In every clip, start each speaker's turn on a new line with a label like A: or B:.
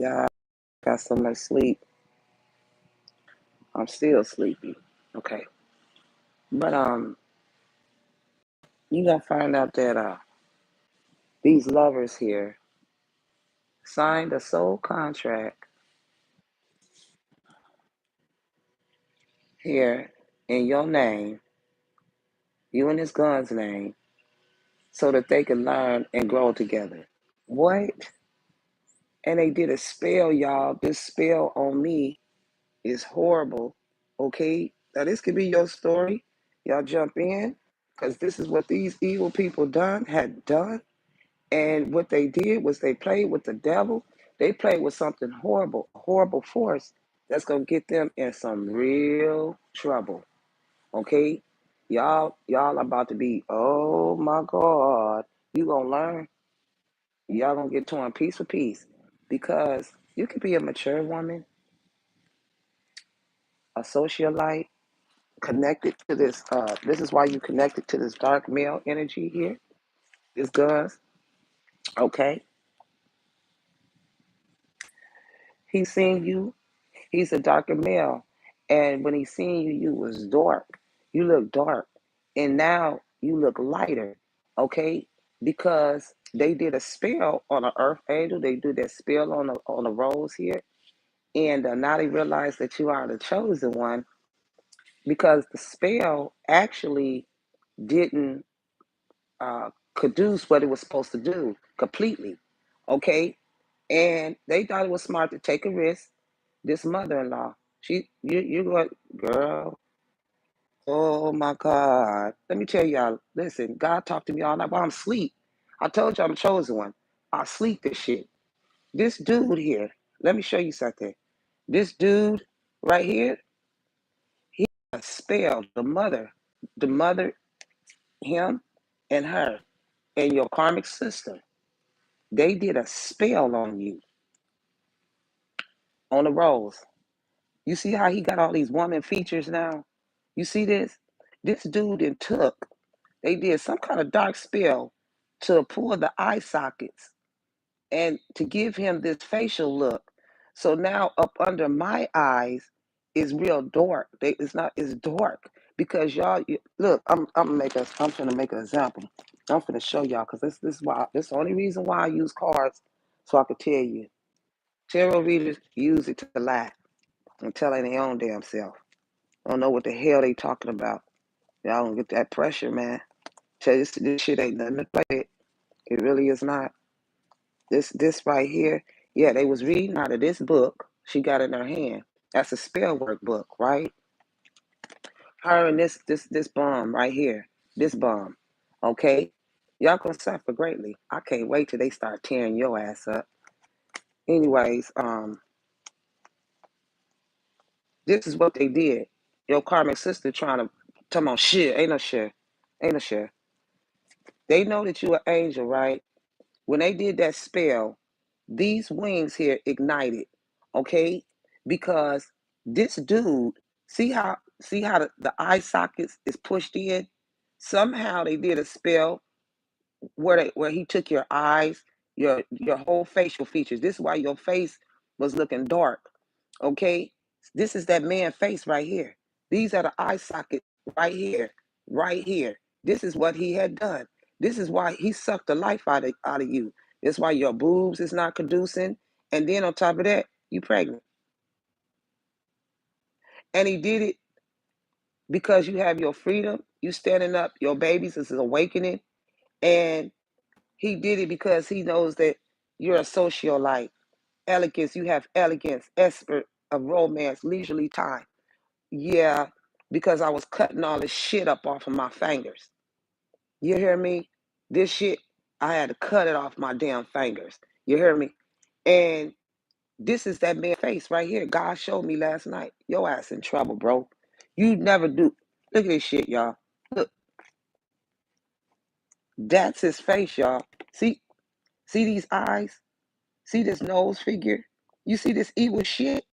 A: Yeah, I got so much sleep. I'm still sleepy. Okay. But you gonna find out that these lovers here signed a soul contract here in your name, you and this gun's name, so that they can learn and grow together. What? And they did a spell, y'all. This spell on me is horrible. Okay? Now this could be your story. Y'all jump in. Because this is what these evil people had done. And what they did was they played with the devil. They played with something horrible, a horrible force that's gonna get them in some real trouble. Okay? Y'all about to be, oh my God. You gonna learn. Y'all gonna get torn piece for piece. Because you could be a mature woman, a socialite, connected to this is why you connected to this dark male energy here. This guns. Okay? He's seen you. He's a darker male. And when he seen you, you was dark. You look dark. And now you look lighter. Okay? Because they did a spell on an earth angel. They did that spell on the rose here. And now they realize that you are the chosen one because the spell actually didn't produce what it was supposed to do completely. Okay? And they thought it was smart to take a risk. This mother-in-law, you go, girl. Oh my God. Let me tell y'all, listen, God talked to me all night while I'm asleep. I told you I'm a chosen one. I sleep this shit. This dude here, let me show you something. This dude right here, he spelled the mother, him and her, and your karmic sister. They did a spell on you on the rose. You see how he got all these woman features now? You see this? This dude they did some kind of dark spell to pull the eye sockets and to give him this facial look. So now up under my eyes is real dark. It's dark because look, I'm gonna make an example. I'm gonna show y'all because this is why this is the only reason why I use cards so I could tell you. Tarot readers use it to lie and telling their own damn self. Don't know what the hell they talking about. Y'all don't get that pressure, man. Tell you this shit ain't nothing to play with. It really is not. This right here, yeah, they was reading out of this book she got in her hand. That's a spell work book, right? Her and this bomb right here, this bomb, okay? Y'all gonna suffer greatly. I can't wait till they start tearing your ass up. Anyways, this is what they did. Your karmic sister trying to tell me shit. Ain't no shit. Ain't no shit. They know that you an angel, right? When they did that spell, these wings here ignited, okay? Because this dude, see how the eye sockets is pushed in? Somehow they did a spell where he took your eyes, your whole facial features. This is why your face was looking dark. Okay? This is that man face right here. These are the eye sockets right here, right here. This is what he had done. This is why he sucked the life out of you. This is why your boobs is not conducing. And then on top of that, you pregnant. And he did it because you have your freedom. You standing up, your babies is awakening. And he did it because he knows that you're a socialite. Elegance, you have elegance, expert of romance, leisurely time. Yeah, because I was cutting all this shit up off of my fingers. You hear me? This shit, I had to cut it off my damn fingers. You hear me? And this is that man face right here. God showed me last night. Your ass in trouble, bro. You never do. Look at this shit, y'all. Look, that's his face, y'all. See these eyes? See this nose figure? You see this evil shit?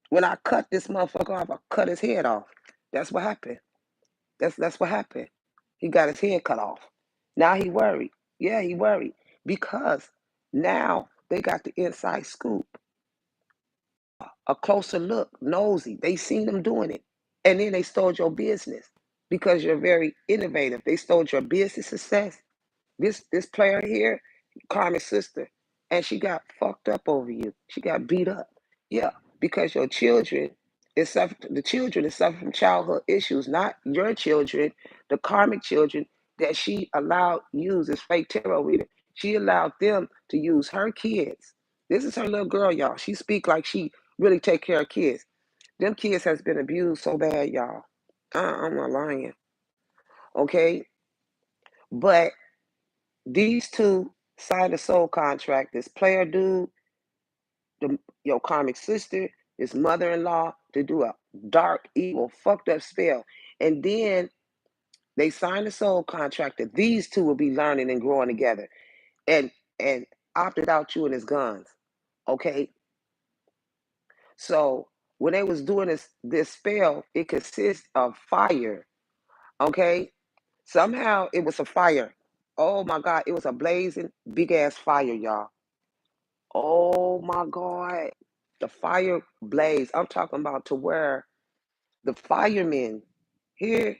A: When I cut this motherfucker off, I cut his head off. That's what happened. That's what happened. He got his head cut off. Now he worried. Yeah, he worried because now they got the inside scoop. a closer look, nosy. They seen them doing it. And then they stole your business because you're very innovative. They stole your business success. This player here, Carmen's sister, and she got fucked up over you. She got beat up. Yeah, because your children the children is suffering from childhood issues, not your children, the karmic children that she allowed use this fake tarot reader. She allowed them to use her kids. This is her little girl, y'all. She speak like she really take care of kids. Them kids has been abused so bad, y'all. I'm not lying. Okay? But these two signed a soul contract. This player dude, your karmic sister, his mother-in-law, to do a dark, evil, fucked up spell. And then they signed a soul contract that these two will be learning and growing together. And opted out you and his guns. Okay? So when they was doing this spell, it consists of fire. Okay? Somehow it was a fire. Oh my God, it was a blazing big ass fire, y'all. Oh my God. The fire blaze. I'm talking about to where the firemen here,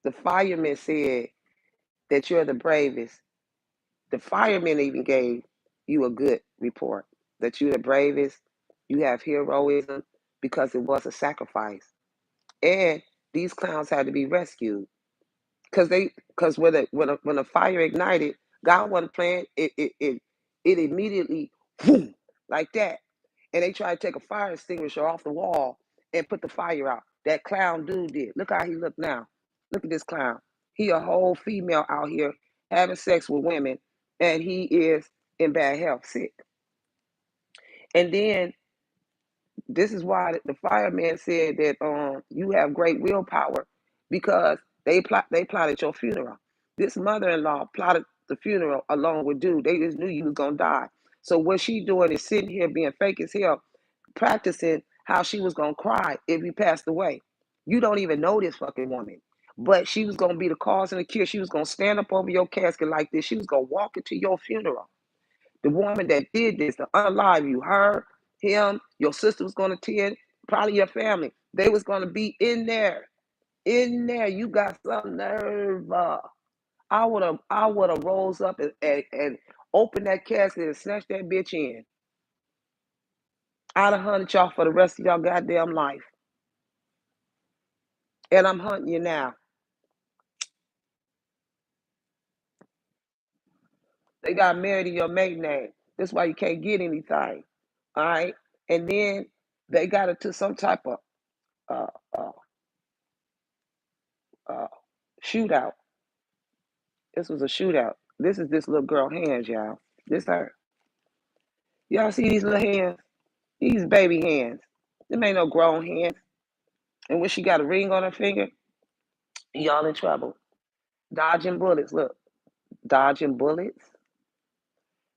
A: the firemen said that you're the bravest. The firemen even gave you a good report that you're the bravest. You have heroism because it was a sacrifice. And these clowns had to be rescued because when a fire ignited, God wasn't playing. It immediately boom like that, and they tried to take a fire extinguisher off the wall and put the fire out. That clown dude did. Look how he look now. Look at this clown. He a whole female out here having sex with women, and he is in bad health, sick. And then this is why the fireman said that you have great willpower because they plotted your funeral. This mother-in-law plotted the funeral along with dude. They just knew you was gonna die. So what she doing is sitting here being fake as hell, practicing how she was gonna cry if you passed away. You don't even know this fucking woman. But she was gonna be the cause and the cure. She was gonna stand up over your casket like this. She was gonna walk into your funeral. The woman that did this to unalive you, her, him, your sister was going to attend, probably your family. They was going to be in there. In there. You got some nerve. I would have rose up and opened that casket and snatched that bitch in. I'd have hunted y'all for the rest of y'all goddamn life. And I'm hunting you now. They got married in your maiden name. That's why you can't get anything. All right. And then they got into some type of uh, uh, uh, shootout. This was a shootout. This is this little girl hands, y'all. This her. Y'all see these little hands? These baby hands. Them ain't no grown hands. And when she got a ring on her finger, y'all in trouble. Dodging bullets. Look, dodging bullets.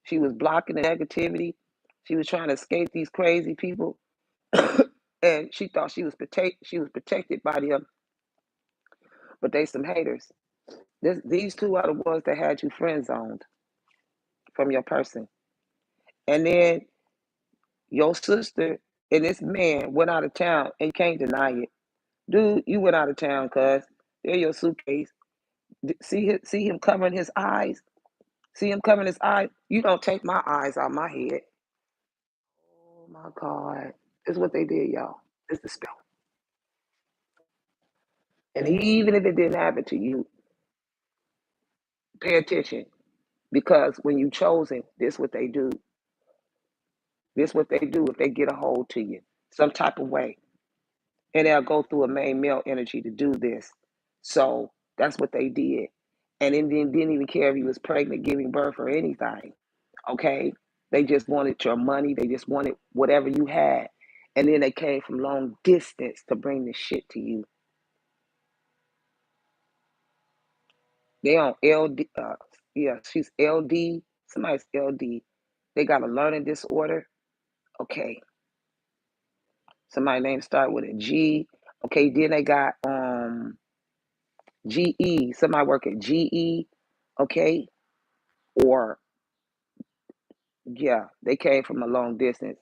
A: She was blocking the negativity. She was trying to escape these crazy people, and she thought she was protected by them, but they some haters. These two are the ones that had you friend zoned from your person, and then your sister and this man went out of town and you can't deny it. Dude, you went out of town, cuz. There your suitcase. See him covering his eyes? See him covering his eyes? You don't take my eyes out my head. Oh my God. This is what they did, y'all. It's the spell. And even if it didn't happen to you, pay attention. Because when you chosen, this what they do. This what they do if they get a hold to you. Some type of way. And they'll go through a main male energy to do this. So that's what they did. And then didn't even care if you was pregnant, giving birth, or anything. Okay? They just wanted your money. They just wanted whatever you had. And then they came from long distance to bring this shit to you. They on LD. Yeah, she's LD. Somebody's LD. They got a learning disorder. Okay. Somebody name start with a G. Okay, then they got GE. Somebody work at GE. Okay, or yeah, they came from a long distance.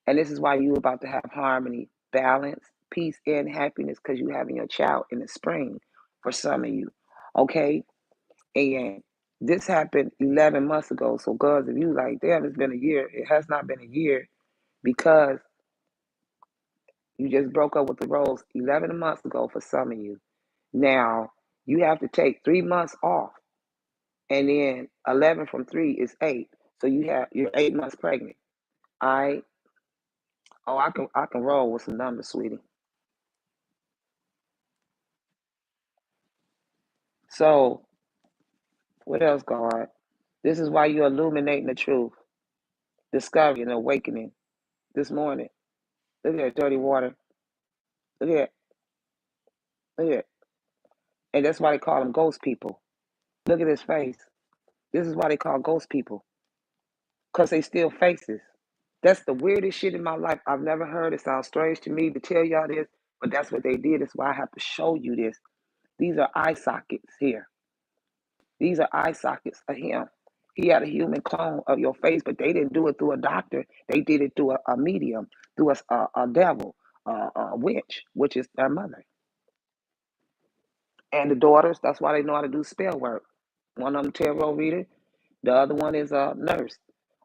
A: And this is why you about to have harmony, balance, peace, and happiness because you having your child in the spring for some of you. Okay? And this happened 11 months ago. So, girls, if you like, damn, it's been a year, it has not been a year because you just broke up with the Rose 11 months ago for some of you. Now, you have to take 3 months off. And then 11 from 3 is 8. So you're 8 months pregnant. All right. Oh, I can roll with some numbers, sweetie. So what else, God? This is why you're illuminating the truth, discovery and awakening this morning. Look at that dirty water. Look at look at And that's why they call them ghost people. Look at his face. This is why they call ghost people. Because they still faces. That's the weirdest shit in my life. I've never heard it. Sounds strange to me to tell y'all this, but that's what they did. That's why I have to show you this. These are eye sockets here. These are eye sockets of him. He had a human clone of your face, but they didn't do it through a doctor. They did it through a medium, through a devil, a witch, which is their mother. And the daughters, that's why they know how to do spell work. One of them tarot reader, the other one is a nurse.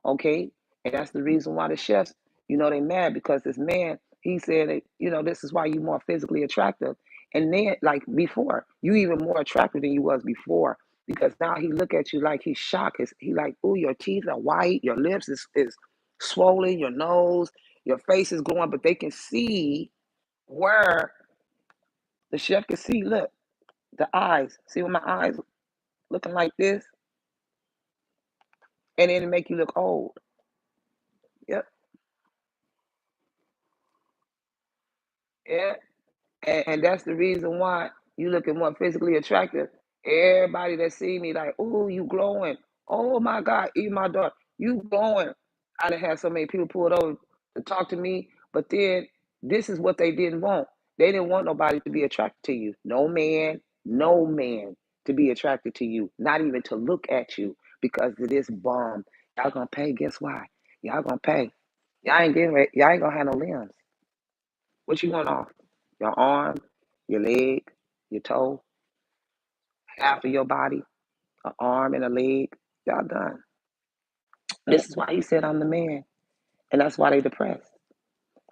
A: Okay? And that's the reason why the chefs, they mad because this man, he said that, this is why you more physically attractive. And then, like before, you even more attractive than you was before. Because now he look at you like he's shocked. He like, oh, your teeth are white, your lips is swollen, your nose, your face is glowing, but they can see where the chef can see, look, the eyes. See what my eyes looking like this? And then it make you look old. Yep. Yeah. And that's the reason why you looking more physically attractive. Everybody that see me like, oh, you glowing. Oh my God, even my daughter, you glowing. I done had so many people pulled over to talk to me, but then this is what they didn't want. They didn't want nobody to be attracted to you. No man to be attracted to you, not even to look at you because of this bomb. Y'all gonna pay, guess why? Y'all gonna pay. Y'all ain't gonna have no limbs. What you want off? Your arm, your leg, your toe, half of your body, an arm and a leg. Y'all done. This is why he said I'm the man. And that's why they depressed.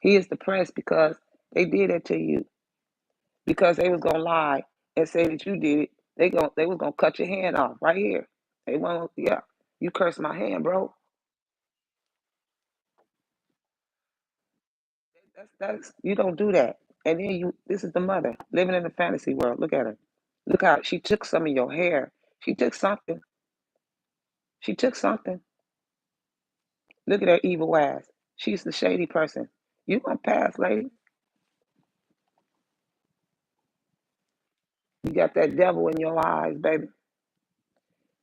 A: He is depressed because they did it to you. Because they was gonna lie and say that you did it. They was gonna cut your hand off right here. They won't, yeah. You cursed my hand, bro. That's you don't do that. And then this is the mother living in the fantasy world. Look at her. Look how she took some of your hair. She took something. She took something. Look at her evil ass. She's the shady person. You gonna pass, lady. You got that devil in your eyes, baby.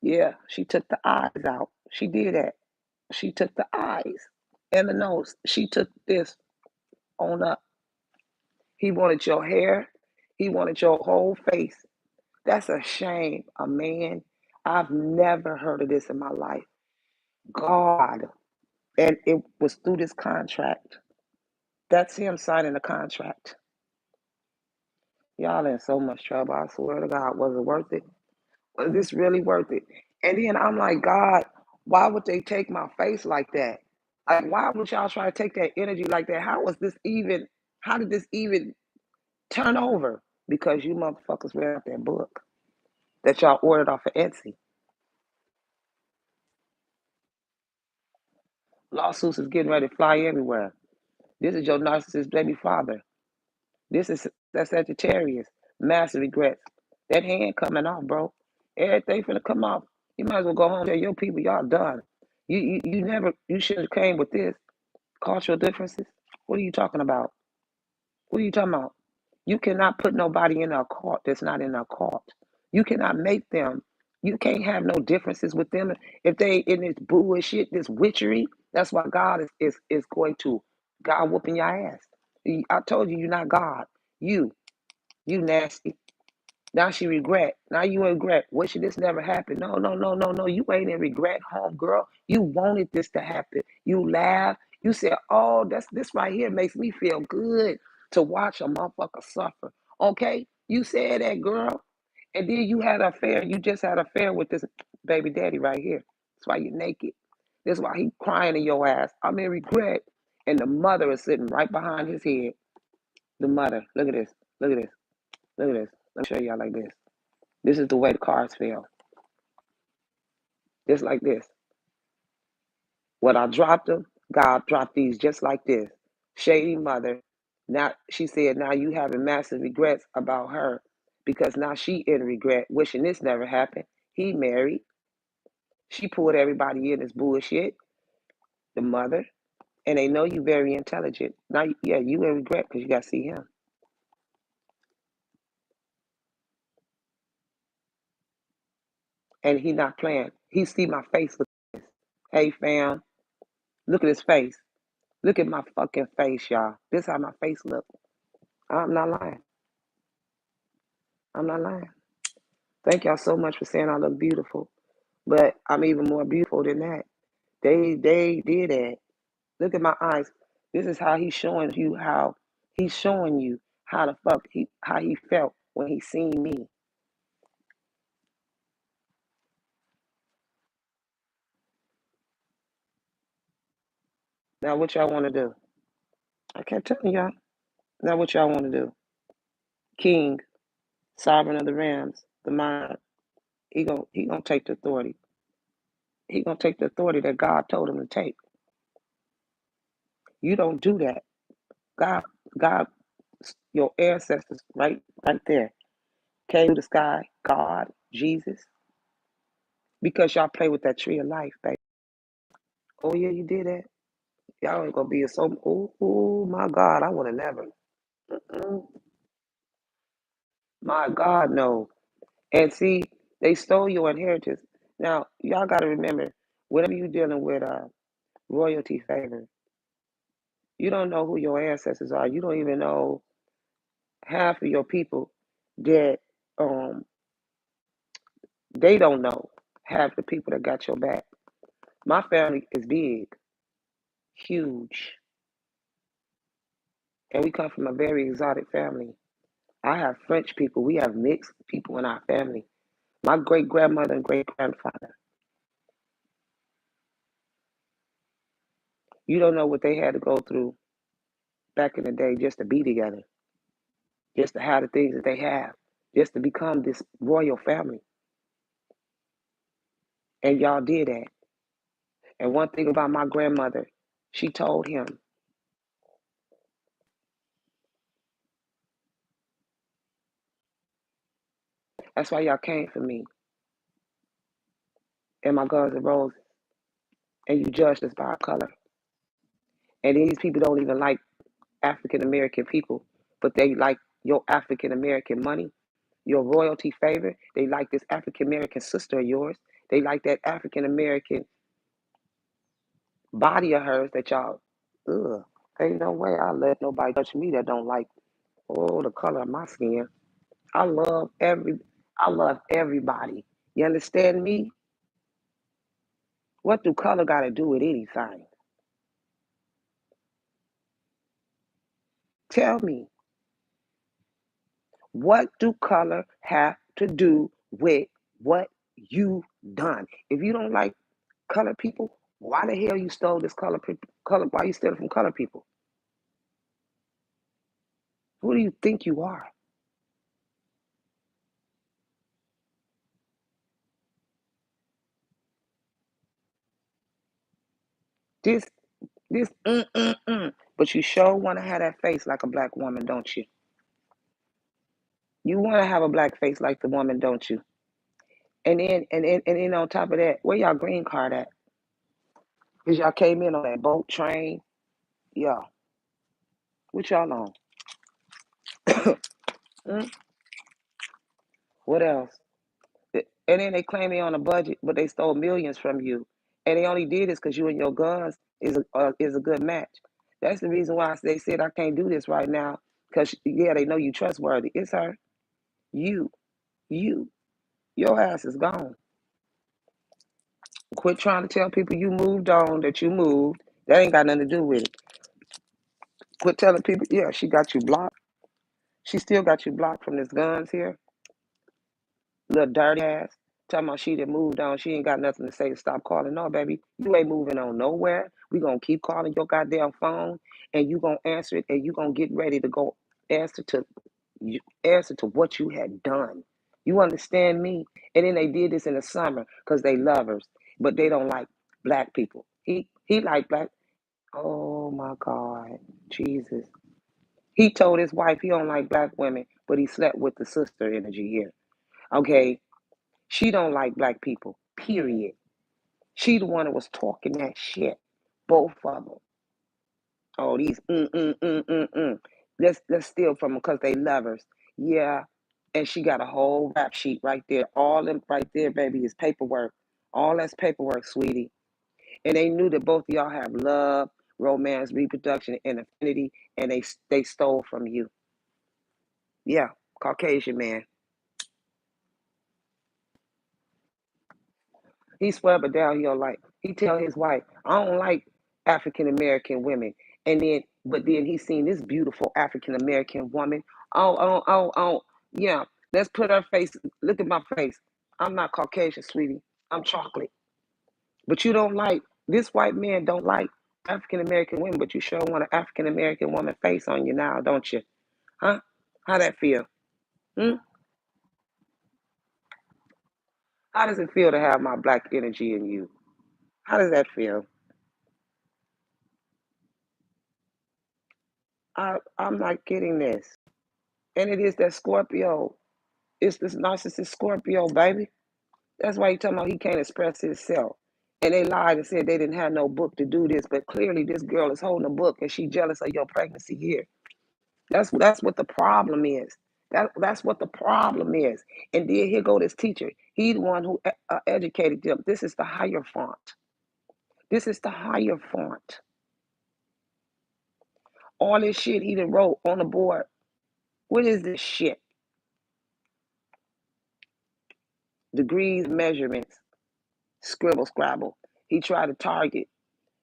A: Yeah, she took the eyes out. She did that. She took the eyes and the nose. She took this on up. He wanted your hair. He wanted your whole face. That's a shame. A man. I've never heard of this in my life. God. And it was through this contract. That's him signing the contract. Y'all in so much trouble. I swear to God, was it worth it? Was this really worth it? And then I'm like, God, why would they take my face like that? Like, why would y'all try to take that energy like that? How did this even turn over? Because you motherfuckers read that book that y'all ordered off of Etsy. Lawsuits is getting ready to fly everywhere. This is your narcissist baby father. This is that Sagittarius. Massive regrets. That hand coming off, bro. Everything finna come off. You might as well go home and tell your people y'all done. You should have came with this. Cultural differences. What are you talking about? What are you talking about? You cannot put nobody in a cult that's not in a cult. You cannot make them. You can't have no differences with them if they in this bullshit, this witchery. That's why God is going to God whooping your ass. I told you you're not God. You you nasty. Now she regret. Now you regret. Wishing this never happened. No, no, no, no, no. You ain't in regret, home girl. You wanted this to happen. You laughed. You said, oh, this right here makes me feel good to watch a motherfucker suffer. Okay? You said that, girl. And then you had an affair. You just had an affair with this baby daddy right here. That's why you're naked. That's why he crying in your ass. I'm in regret. And the mother is sitting right behind his head. The mother. Look at this. Look at this. Look at this. Let me show y'all like this. This is the way the cards fell. Just like this. When I dropped them, God dropped these just like this. Shady mother. Now she said, now you having massive regrets about her because now she in regret, wishing this never happened. He married. She pulled everybody in this bullshit. The mother, and they know you very intelligent. Now, yeah, you in regret because you got to see him, and he not playing. He see my face. Look at this. Hey, fam, look at his face. Look at my fucking face, y'all. This how my face look. I'm not lying. I'm not lying. Thank y'all so much for saying I look beautiful. But I'm even more beautiful than that. They did that. Look at my eyes. This is how he's showing you how the fuck how he felt when he seen me. Now what y'all want to do? I kept telling y'all. Now what y'all want to do? King, sovereign of the realms, the mind. He gonna take the authority. He gonna take the authority that God told him to take. You don't do that. God, God, your ancestors, right there, came to the sky. God, Jesus, because y'all play with that tree of life, baby. Oh yeah, you did that. Y'all ain't gonna be a so. Oh my God, I would have never. Mm, my God, no. And see, they stole your inheritance. Now y'all got to remember, whenever you're dealing with royalty favor, you don't know who your ancestors are. You don't even know half of your people that they don't know half the people that got your back. My family is big, huge, and we come from a very exotic family. I have French people. We have mixed people in our family. My great grandmother and great grandfather. You don't know what they had to go through back in the day just to be together, just to have the things that they have, just to become this royal family. And y'all did that. And one thing about my grandmother, she told him, that's why y'all came for me and my Guns N' Roses, and you judged us by our color. And these people don't even like African American people, but they like your African American money, your royalty favor. They like this African American sister of yours. They like that African American body of hers that y'all, ugh, ain't no way I let nobody touch me that don't like, oh, the color of my skin. I love every, I love everybody. You understand me? What do color got to do with anything? Tell me, what do color have to do with what you done? If you don't like color people, why the hell you stole this color? Why you stealing from color people? Who do you think you are? This, this. But you sure want to have that face like a black woman, don't you? You want to have a black face like the woman, don't you? And then on top of that, where y'all green card at? Cause y'all came in on that boat train. Yeah, what y'all on? Mm, what else? And then they claim they on a budget, but they stole millions from you, and they only did this because you and your guns is a good match. That's the reason why they said I can't do this right now. Cause yeah, they know you trustworthy. It's her. You, you, your ass is gone. Quit trying to tell people you moved on, that you moved. That ain't got nothing to do with it. Quit telling people, yeah, she got you blocked. She still got you blocked from this guns here. Little dirty ass. Talking about she done moved on. She ain't got nothing to say to stop calling. No, baby, you ain't moving on nowhere. We gonna keep calling your goddamn phone, and you gonna answer it, and you gonna get ready to go answer to answer to what you had done. You understand me? And then they did this in the summer because they lovers, but they don't like black people. He like black. Oh my God, Jesus. He told his wife he don't like black women, but he slept with the sister energy here. Okay, she don't like black people. Period. She the one that was talking that shit. Both of them. Oh, these Let's steal from them because they lovers. Yeah, and she got a whole rap sheet right there. All them right there, baby, is paperwork. All that's paperwork, sweetie. And they knew that both of y'all have love, romance, reproduction, and affinity, and they stole from you. Yeah, Caucasian man. He swear but down he don't like. He tell his wife, I don't like African American women. And then, but then he seen this beautiful African American woman. Oh. Yeah, let's put her face. Look at my face. I'm not Caucasian, sweetie. I'm chocolate. But you don't like this white man. Don't like African American women, but you sure want an African American woman face on you now, don't you? Huh? How that feel? Hmm? How does it feel to have my black energy in you? How does that feel? I'm not getting this. And it is that Scorpio. It's this narcissist Scorpio, baby. That's why he talking about he can't express himself. And they lied and said they didn't have no book to do this, but clearly this girl is holding a book and she jealous of your pregnancy here. That's what the problem is. That's what the problem is. And then here go this teacher. He the one who educated them. This is the higher font. This is the higher font. All this shit he done wrote on the board. What is this shit? Degrees, measurements, scribble, scrabble. He tried to target.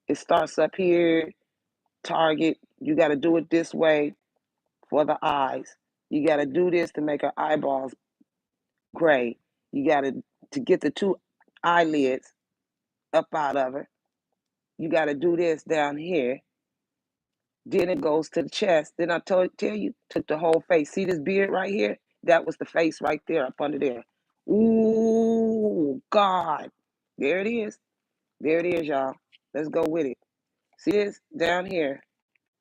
A: It starts up here, target. You got to do it this way for the eyes. You got to do this to make her eyeballs gray. You got to get the two eyelids up out of her. You got to do this down here. Then it goes to the chest. Then I tell you, took the whole face. See this beard right here? That was the face right there up under there. Ooh, God. There it is. There it is, y'all. Let's go with it. See this down here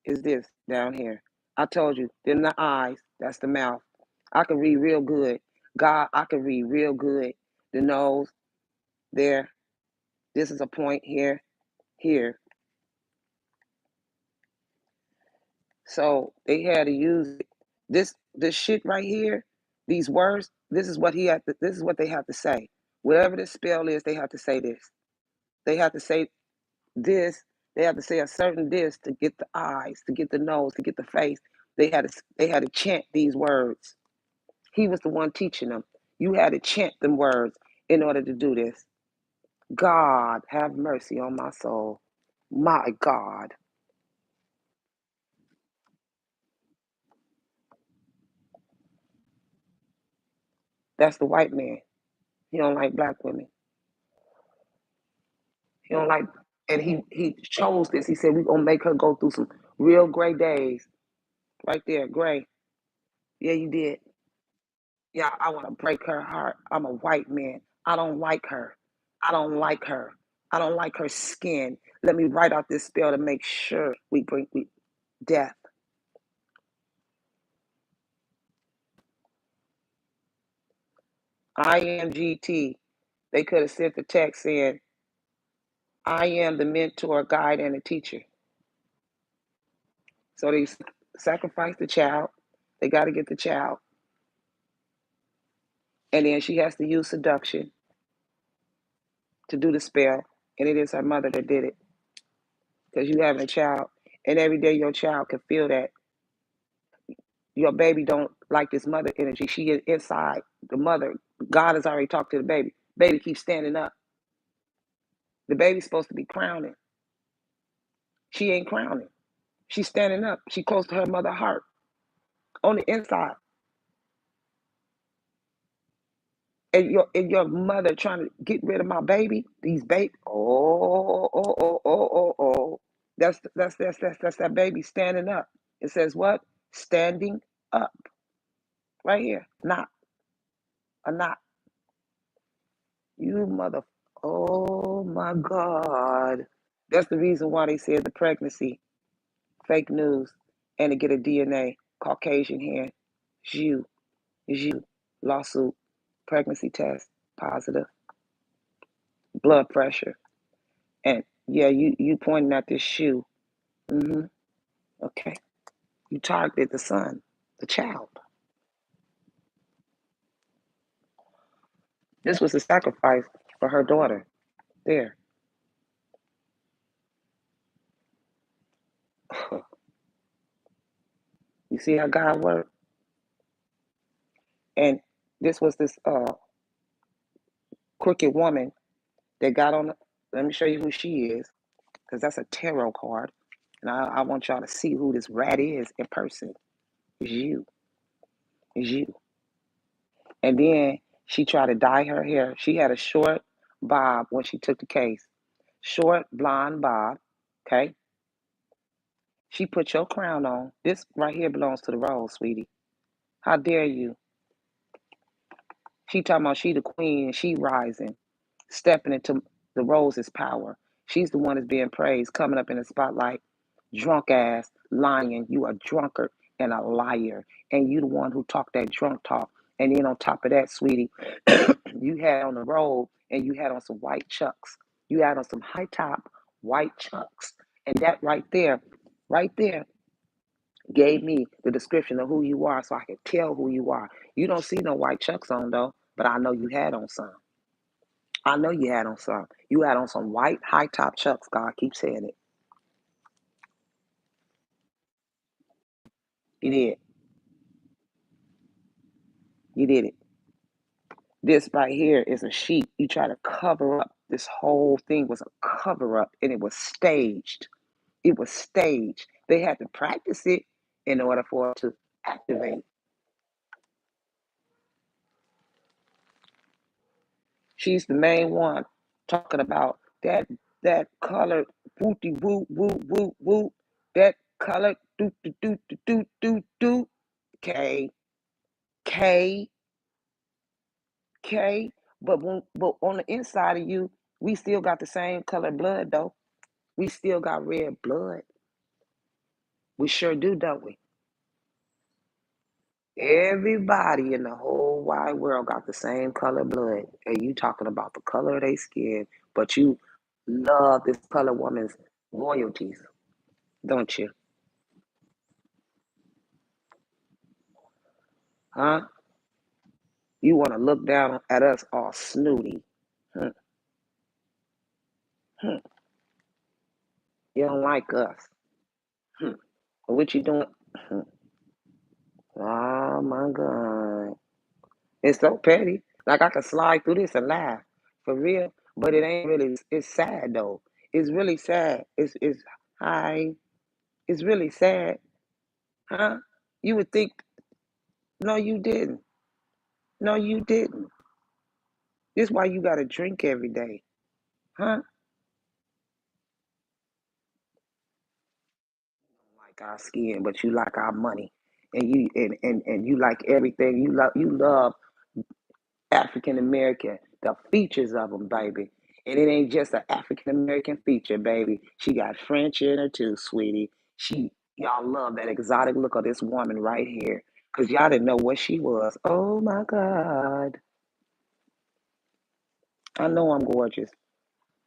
A: is this down here. I told you, then the eyes, that's the mouth. I can read real good. God, I can read real good. The nose, there. This is a point here, here. So they had to use it. This shit right here, these words, this is what they have to say. Whatever the spell is, they have to say this. They have to say this, they have to say a certain this to get the eyes, to get the nose, to get the face. They had to chant these words. He was the one teaching them. You had to chant them words in order to do this. God have mercy on my soul. My God. That's the white man. He don't like black women. He don't like, and he chose this. He said, we're gonna make her go through some real gray days. Right there, gray. Yeah, you did. Yeah, I want to break her heart. I'm a white man. I don't like her. I don't like her. I don't like her skin. Let me write out this spell to make sure we death. IMGT. They could have sent the text saying, I am the mentor, guide, and the teacher. So they sacrifice the child. They got to get the child. And then she has to use seduction to do the spell. And it is her mother that did it. Because you having a child. And every day your child can feel that your baby don't like this mother energy. She is inside the mother. God has already talked to the baby. Baby keeps standing up. The baby's supposed to be crowning. She ain't crowning. She's standing up. She close to her mother heart on the inside. And your mother trying to get rid of my baby, these baby. Oh. That's that baby standing up. It says what? Standing up. Right here. Not a not. You mother. Oh my God. That's the reason why they said the pregnancy, fake news, and to get a DNA, Caucasian hair, it's you, it's you. Lawsuit, pregnancy test, positive, blood pressure. And yeah, you pointing at this shoe. Mm-hmm. Okay. You targeted the son, the child. This was a sacrifice for her daughter. There. You see how God worked? And this was this crooked woman that got on. Let me show you who she is, because that's a tarot card. And I want y'all to see who this rat is in person. It's you. It's you. And then she tried to dye her hair. She had a short bob when she took the case. Short blonde bob. Okay. She put your crown on. This right here belongs to the rose, sweetie. How dare you? She talking about she the queen and she rising, stepping into the rose's power. She's the one that's being praised, coming up in the spotlight. Drunk ass, lying. You a drunkard and a liar. And you the one who talked that drunk talk. And then on top of that, sweetie, you had on the robe and you had on some white chucks. You had on some high top white chucks. And that right there, gave me the description of who you are so I could tell who you are. You don't see no white chucks on though, but I know you had on some. I know you had on some. You had on some white high top chucks. God keeps saying it. You did. You did it. This right here is a sheet. You try to cover up. This whole thing was a cover up and it was staged. It was staged. They had to practice it in order for it to activate. She's the main one talking about that color wooty woo woo woo woo. That color do do do do do do do. K K K. But on the inside of you, we still got the same color blood though. We still got red blood. We sure do, don't we? Everybody in the whole wide world got the same color blood. And you talking about the color of their skin, but you love this color woman's loyalties, don't you? Huh? You want to look down at us all snooty. Hmm, hmm. You don't like us. Hmm. What you doing? Hmm. Oh my God. It's so petty. Like I could slide through this and laugh. For real. But it ain't really, it's sad though. It's really sad. It's hi. It's really sad. Huh? You would think, no, you didn't. No, you didn't. This is why you gotta drink every day. Huh? Like our skin, but you like our money. And you like everything. You love African American, the features of them, baby. And it ain't just an African American feature, baby. She got French in her too, sweetie. Y'all love that exotic look of this woman right here. Cause y'all didn't know what she was. Oh my God. I know I'm gorgeous.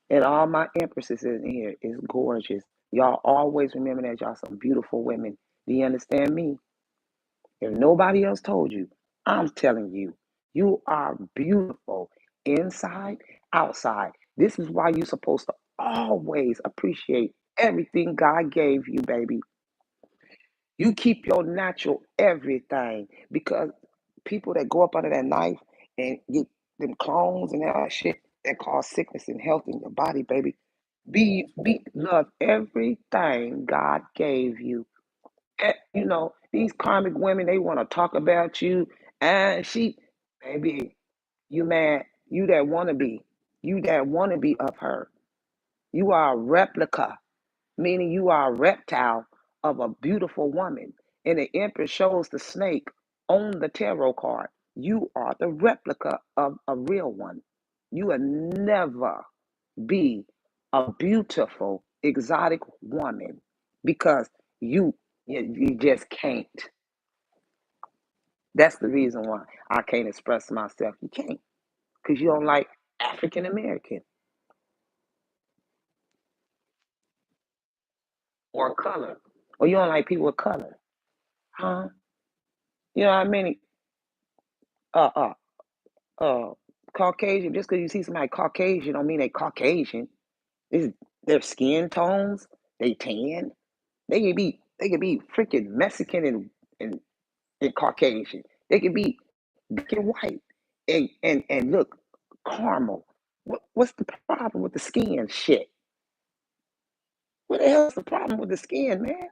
A: And all my empresses in here is gorgeous. Y'all always remember that y'all some beautiful women. Do you understand me? If nobody else told you, I'm telling you, you are beautiful inside, outside. This is why you're supposed to always appreciate everything God gave you, baby. You keep your natural everything because people that go up under that knife and get them clones and all that shit that cause sickness and health in your body, baby. Love everything God gave you. You know, these karmic women, they want to talk about you. And baby, you mad. You that wanna be. You that wanna be of her. You are a replica, meaning you are a reptile of a beautiful woman. And the empress shows the snake on the tarot card. You are the replica of a real one. You will never be a beautiful, exotic woman because you just can't. That's the reason why I can't express myself. You can't because you don't like African American or color, or you don't like people with color, huh? You know what I mean? Uh, uh, uh, Caucasian. Just because you see somebody Caucasian, don't mean they Caucasian. It's their skin tones. They tan. They can be freaking Mexican and Caucasian. They can be black and white and look caramel. What's the problem with the skin shit? What the hell's the problem with the skin, man?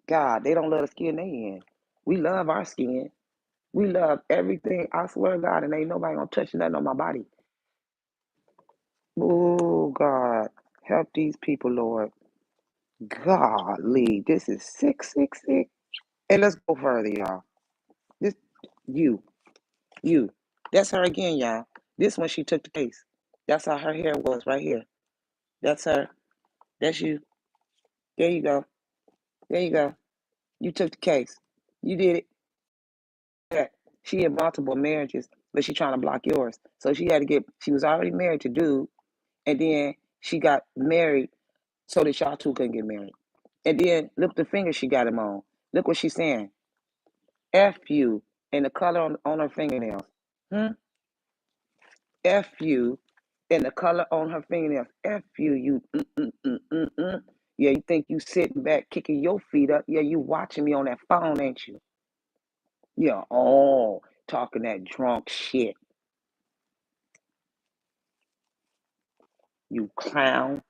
A: God, they don't love the skin they in. We love our skin. We love everything. I swear to God, and ain't nobody gonna touch nothing on my body. Oh God, help these people, Lord. Golly, this is 666. Hey, let's go further, y'all. This you, you. That's her again, y'all. This one she took the case. That's how her hair was right here. That's her. That's you. There you go. There you go. You took the case. You did it. Yeah. She had multiple marriages, but she trying to block yours. So she had to get. She was already married to dude, and then she got married so that y'all two couldn't get married. And then look the finger she got him on. Look what she's saying. F you and the color on her fingernails. Hmm? F you and the color on her fingernails. F you, you. Yeah, you think you sitting back kicking your feet up. Yeah, you watching me on that phone, ain't you? Yeah, oh, talking that drunk shit. You clown.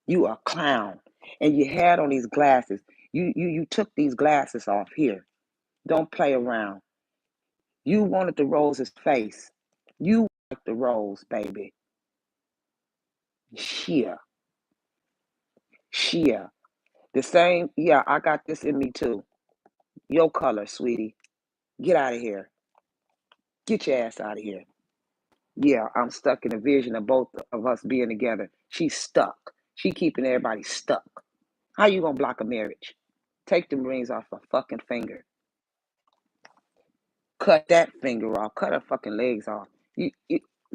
A: You a clown. And you had on these glasses. You took these glasses off here. Don't play around. You wanted the rose's face. You like the rose, baby. Sheer. Sheer. The same, yeah, I got this in me too. Your color, sweetie. Get out of here. Get your ass out of here. Yeah, I'm stuck in a vision of both of us being together. She's stuck. She keeping everybody stuck. How you gonna block a marriage? Take them rings off her fucking finger. Cut that finger off. Cut her fucking legs off. You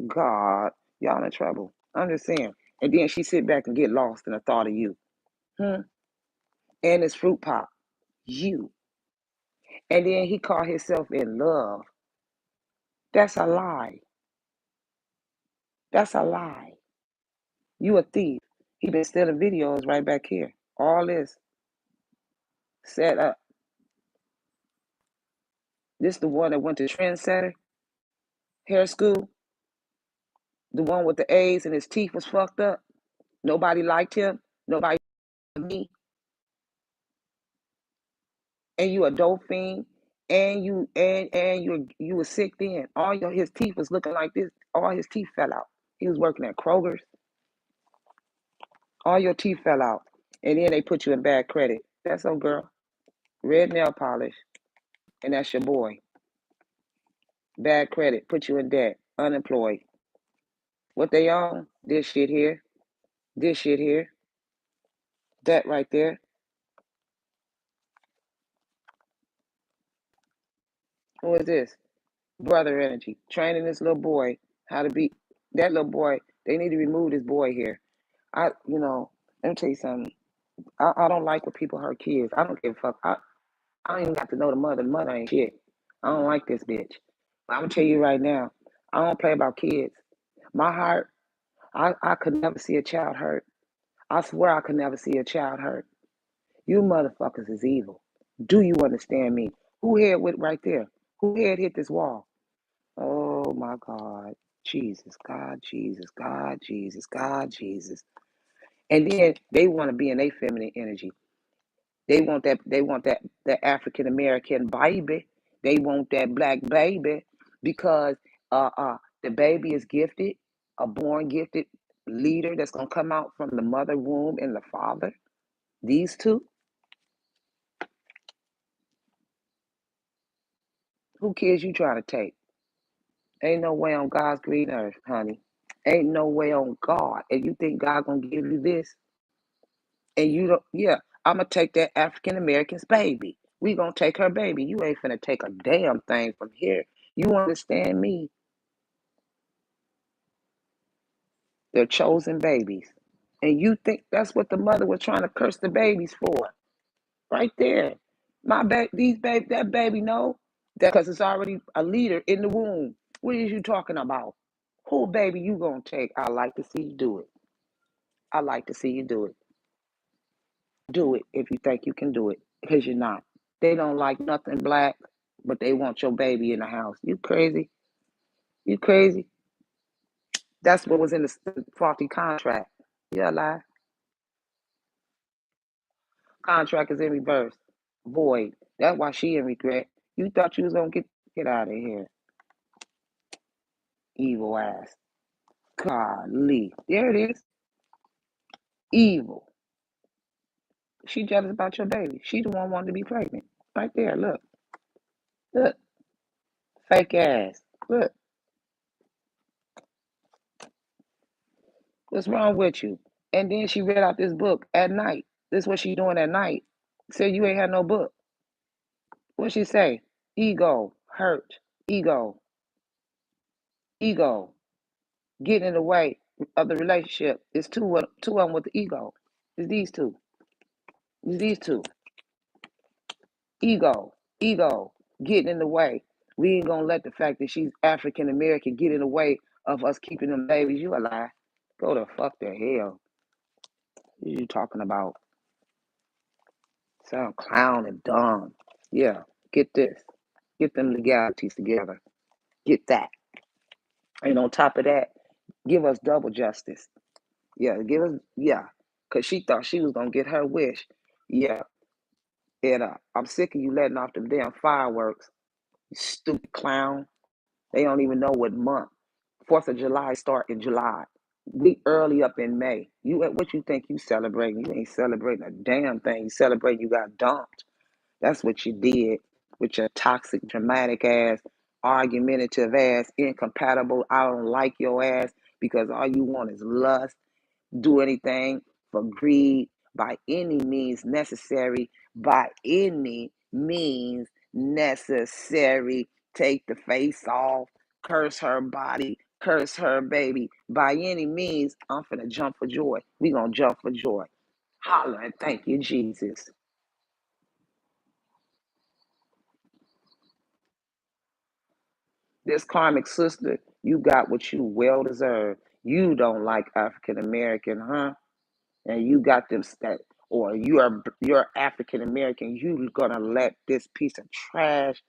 A: God, y'all in trouble. I'm just saying. And then she sit back and get lost in the thought of you. Hmm? And it's fruit pop. You. And then he called himself in love. That's a lie. That's a lie. You a thief. He been stealing videos right back here. All this set up. This the one that went to Trendsetter hair school. The one with the A's and his teeth was fucked up. Nobody liked him. Nobody liked me. And you a dope fiend. And you was sick then. All his teeth was looking like this. All his teeth fell out. He was working at Kroger's. All your teeth fell out. And then they put you in bad credit. That's so girl. Red nail polish. And that's your boy. Bad credit. Put you in debt. Unemployed. What they on? This shit here. This shit here. That right there. Who is this? Brother energy. Training this little boy how to be that little boy. They need to remove this boy here. Let me tell you something. I don't like when people hurt kids. I don't give a fuck. I don't even got to know the mother. The mother ain't shit. I don't like this bitch. But I'm gonna tell you right now, I don't play about kids. My heart, I could never see a child hurt. I swear I could never see a child hurt. You motherfuckers is evil. Do you understand me? Who head went right there? Who head hit this wall? Oh my God. Jesus, God, Jesus, God, Jesus, God, Jesus. And then they want to be in their feminine energy. They want that African American baby. They want that black baby because the baby is gifted, a born gifted leader that's gonna come out from the mother womb and the father. These two, who kids you trying to take? Ain't no way on God's green earth, honey. Ain't no way on God. And you think God gonna give you this? And you don't, yeah, I'm gonna take that African American's baby. We gonna take her baby. You ain't finna take a damn thing from here. You understand me? They're chosen babies. And you think that's what the mother was trying to curse the babies for. Right there. That baby know that because it's already a leader in the womb. What is you talking about? Who baby you gonna take? I like to see you do it. I like to see you do it. Do it if you think you can do it. Because you're not. They don't like nothing black, but they want your baby in the house. You crazy? You crazy? That's what was in the faulty contract. Yeah, lie. Contract is in reverse. Void. That's why she in regret. You thought you was gonna get out of here. Evil ass. Golly. There it is. Evil. She jealous about your baby. She the one wanting to be pregnant. Right there. Look. Look. Fake ass. Look. What's wrong with you? And then she read out this book at night. This is what she doing at night. Said you ain't had no book. What she say? Ego, hurt, ego, ego, getting in the way of the relationship. It's two of them with the ego. It's these two. It's these two. Ego, ego, getting in the way. We ain't gonna let the fact that she's African American get in the way of us keeping them babies. You a lie. Go to fuck the hell. What are you talking about? Sound clown and dumb. Yeah, get this. Get them legalities together. Get that. And on top of that, give us double justice. Yeah, give us, yeah. Because she thought she was going to get her wish. Yeah. And I'm sick of you letting off them damn fireworks. You stupid clown. They don't even know what month. 4th of July start in July. We early up in May. What you think you celebrating? You ain't celebrating a damn thing. You celebrating you got dumped. That's what you did with your toxic, dramatic ass, argumentative ass, incompatible. I don't like your ass because all you want is lust. Do anything for greed by any means necessary. By any means necessary. Take the face off, curse her body, curse her baby. By any means, I'm finna jump for joy. We gonna jump for joy. Holler and thank you, Jesus. This karmic sister, you got what you well deserve. You don't like African American, huh? And you got them stat, or you're African American. You gonna let this piece of trash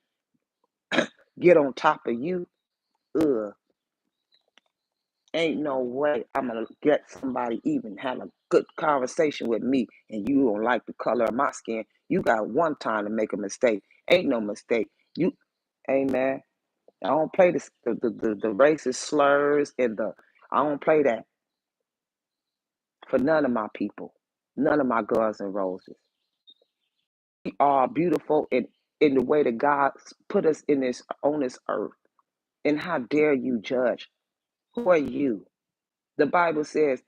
A: get on top of you? Ugh, ain't no way I'm gonna get somebody even have a good conversation with me, and you don't like the color of my skin. You got one time to make a mistake. Ain't no mistake. You, amen. I don't play the racist slurs and the I don't play that for none of my people, none of my girls and roses. We are beautiful in the way that God put us in this on this earth. And how dare you judge? Who are you? The Bible says,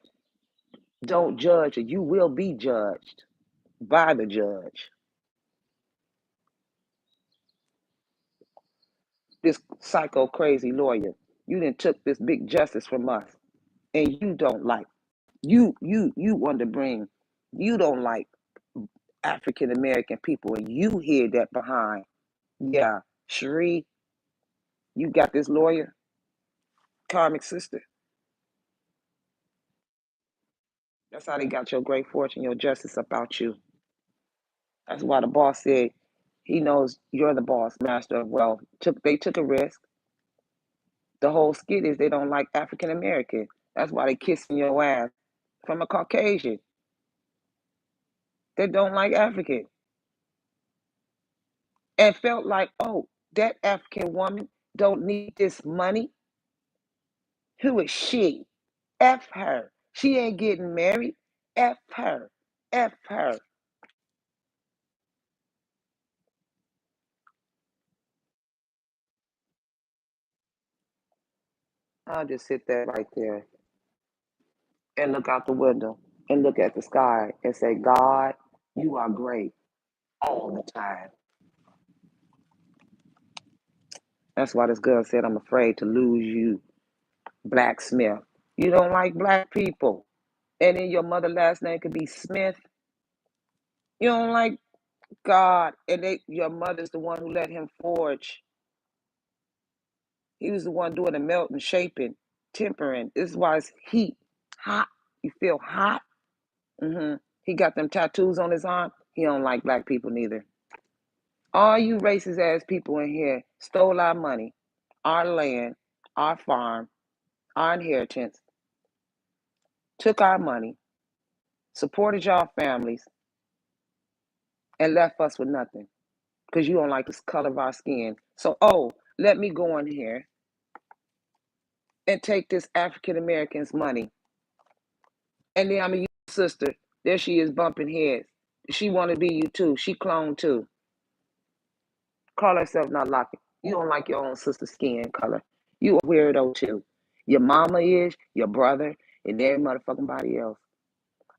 A: don't judge, or you will be judged by the judge. This psycho crazy lawyer, you didn't took this big justice from us, and you don't like you want to bring you don't like African American people, and you hear that behind. Yeah, Cherie, you got this lawyer, karmic sister. That's how they got your great fortune, your justice about you. That's why the boss said he knows you're the boss, master of wealth. They took a risk. The whole skit is they don't like African American. That's why they kissing your ass from a Caucasian. They don't like African. And felt like, oh, that African woman don't need this money. Who is she? F her. She ain't getting married. F her. F her. I'll just sit there right there and look out the window and look at the sky and say, God, you are great all the time. That's why this girl said, I'm afraid to lose you, blacksmith. You don't like black people. And then your mother last name could be Smith. You don't like God. And your mother's the one who let him forge. He was the one doing the melting, shaping, tempering. This is why it's heat, hot. You feel hot. He got them tattoos on his arm. He don't like black people neither. All you racist ass people in here stole our money, our land, our farm, our inheritance, took our money, supported y'all families, and left us with nothing because you don't like the color of our skin. So, oh, let me go in here and take this African American's money. And then I'm a sister. There she is bumping heads. She want to be you too. She cloned too. Call herself not locking. You don't like your own sister's skin color. You a weirdo too. Your mama is, your brother, and every motherfucking body else.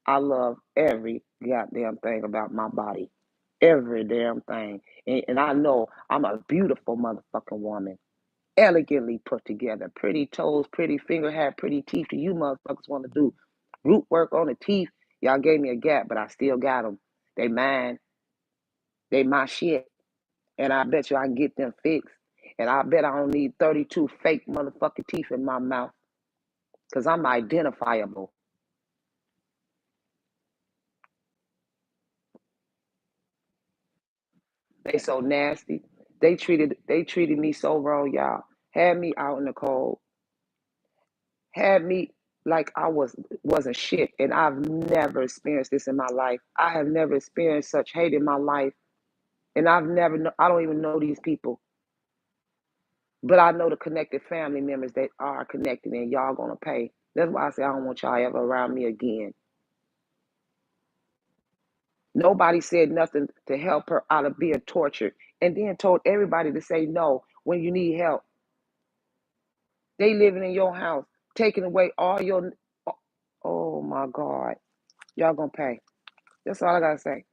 A: I love every goddamn thing about my body. Every damn thing. And I know I'm a beautiful motherfucking woman. Elegantly put together. Pretty toes, pretty finger, have pretty teeth. You motherfuckers want to do root work on the teeth. Y'all gave me a gap, but I still got them. They mine. They my shit. And I bet you I can get them fixed. And I bet I don't need 32 fake motherfucking teeth in my mouth. Because I'm identifiable. They so nasty. They treated me so wrong, y'all. Had me out in the cold. Had me like I wasn't shit. And I've never experienced this in my life. I have never experienced such hate in my life. And I don't even know these people. But I know the connected family members that are connected and y'all gonna pay. That's why I say I don't want y'all ever around me again. Nobody said nothing to help her out of being tortured. And then told everybody to say no when you need help. They living in your house, taking away all your. Oh my God. Y'all gonna pay. That's all I gotta say.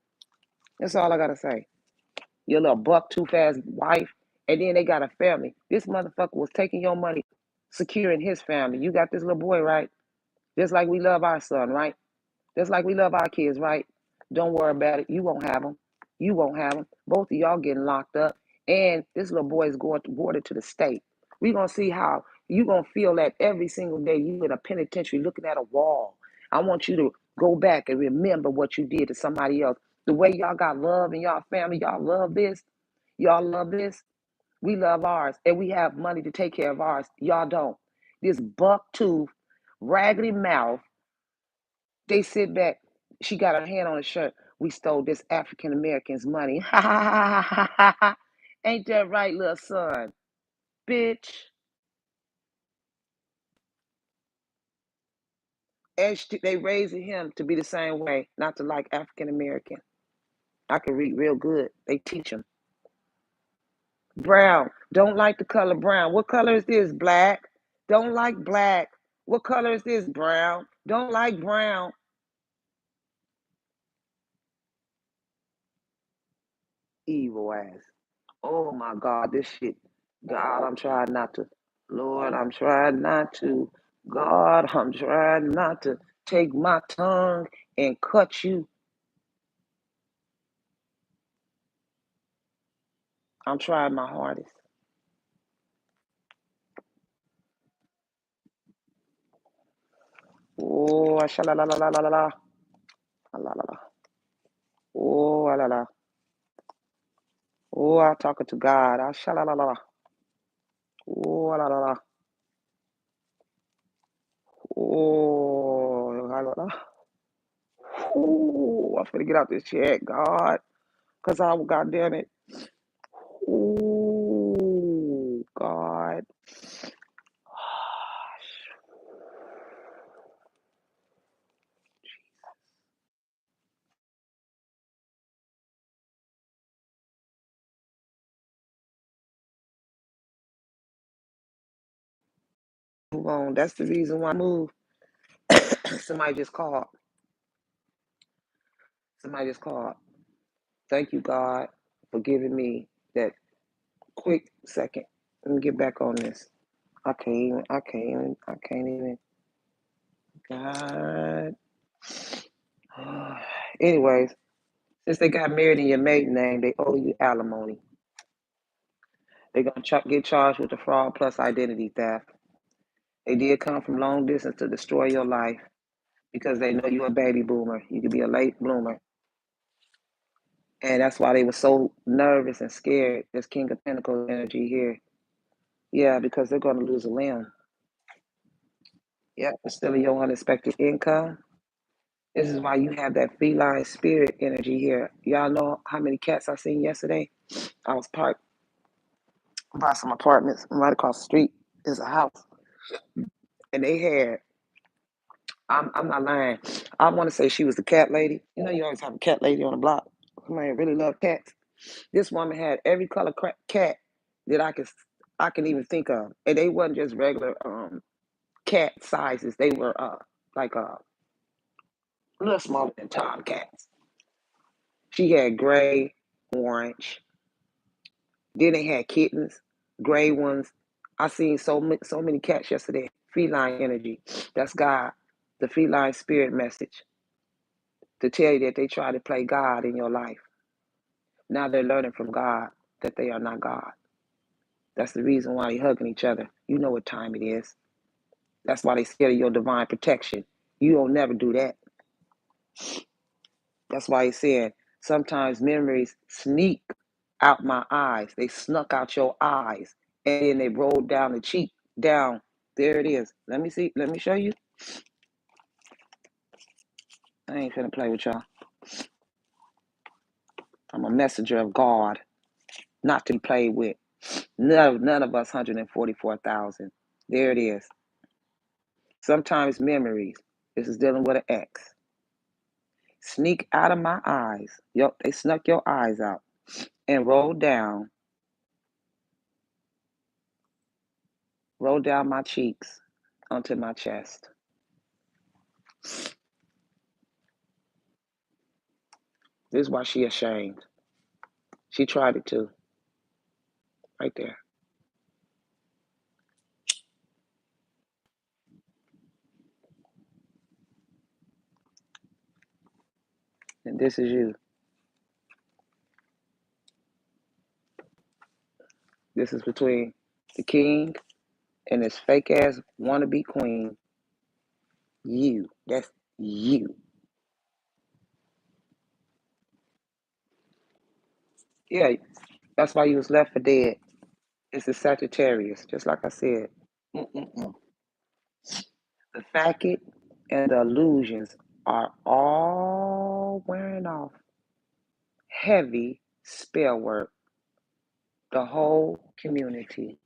A: That's all I gotta say. Your little buck too fast wife. And then they got a family. This motherfucker was taking your money, securing his family. You got this little boy, right? Just like we love our son, right? Just like we love our kids, right? Don't worry about it. You won't have them. You won't have them. Both of y'all getting locked up. And this little boy is going to water to the state. We're going to see how you going to feel that every single day you in a penitentiary looking at a wall. I want you to go back and remember what you did to somebody else. The way y'all got love in y'all family, y'all love this. Y'all love this. We love ours. And we have money to take care of ours. Y'all don't. This buck tooth, raggedy mouth, they sit back. She got her hand on his shirt. We stole this African American's money. Ha ha ha ha ha ha. Ain't that right, little son? Bitch. And they raising him to be the same way, not to like African American. I can read real good. They teach him. Brown. Don't like the color brown. What color is this? Black. Don't like black. What color is this? Brown. Don't like brown. Evil ass. Oh my God, this shit. God, I'm trying not to. Lord, I'm trying not to. God, I'm trying not to take my tongue and cut you. I'm trying my hardest. Oh, la la la la la la la. La la la. Oh, la la. Oh, I'm talking to God. La la la la. Oh, la la la. Oh, oh, I'm finna get out this chat, God. Cause I, God damn it. Oh, God. Move on. That's the reason why I moved. Somebody just called. Somebody just called. Thank you, God, for giving me that quick second. Let me get back on this. I can't even. God. Anyways, since they got married in your maiden name, they owe you alimony. They're going to get charged with the fraud plus identity theft. They did come from long distance to destroy your life because they know you're a baby boomer. You could be a late bloomer. And that's why they were so nervous and scared. This King of Pentacles energy here. Yeah, because they're going to lose a limb. Yeah, stealing your unexpected income. This is why you have that feline spirit energy here. Y'all know how many cats I seen yesterday? I was parked by some apartments right across the street. There's a house. And they had, I'm not lying. I want to say she was the cat lady. You know, you always have a cat lady on the block. Somebody really love cats. This woman had every color cat that I can even think of, and they wasn't just regular cat sizes. They were like a little smaller than tomcats. She had gray, orange. Then they had kittens, gray ones. I seen so many cats yesterday. Feline energy. That's God, the feline spirit message to tell you that they try to play God in your life. Now they're learning from God that they are not God. That's the reason why they're hugging each other. You know what time it is. That's why they scared of your divine protection. You don't never do that. That's why he's saying sometimes memories sneak out my eyes. They snuck out your eyes and then they rolled down the cheek down. There it is. Let me see. Let me show you. I ain't finna play with y'all. I'm a messenger of God, not to be played with. None of us 144,000. There it is. Sometimes memories. This is dealing with an X. Sneak out of my eyes. Yo, they snuck your eyes out and roll down my cheeks onto my chest. This is why she ashamed. She tried it too. Right there. And this is you. This is between the king and this fake ass wannabe queen. You. That's you. Yeah, that's why you was left for dead. It's the Sagittarius, just like I said. Mm-mm-mm. The facet and the illusions are all wearing off. Heavy spell work. The whole community.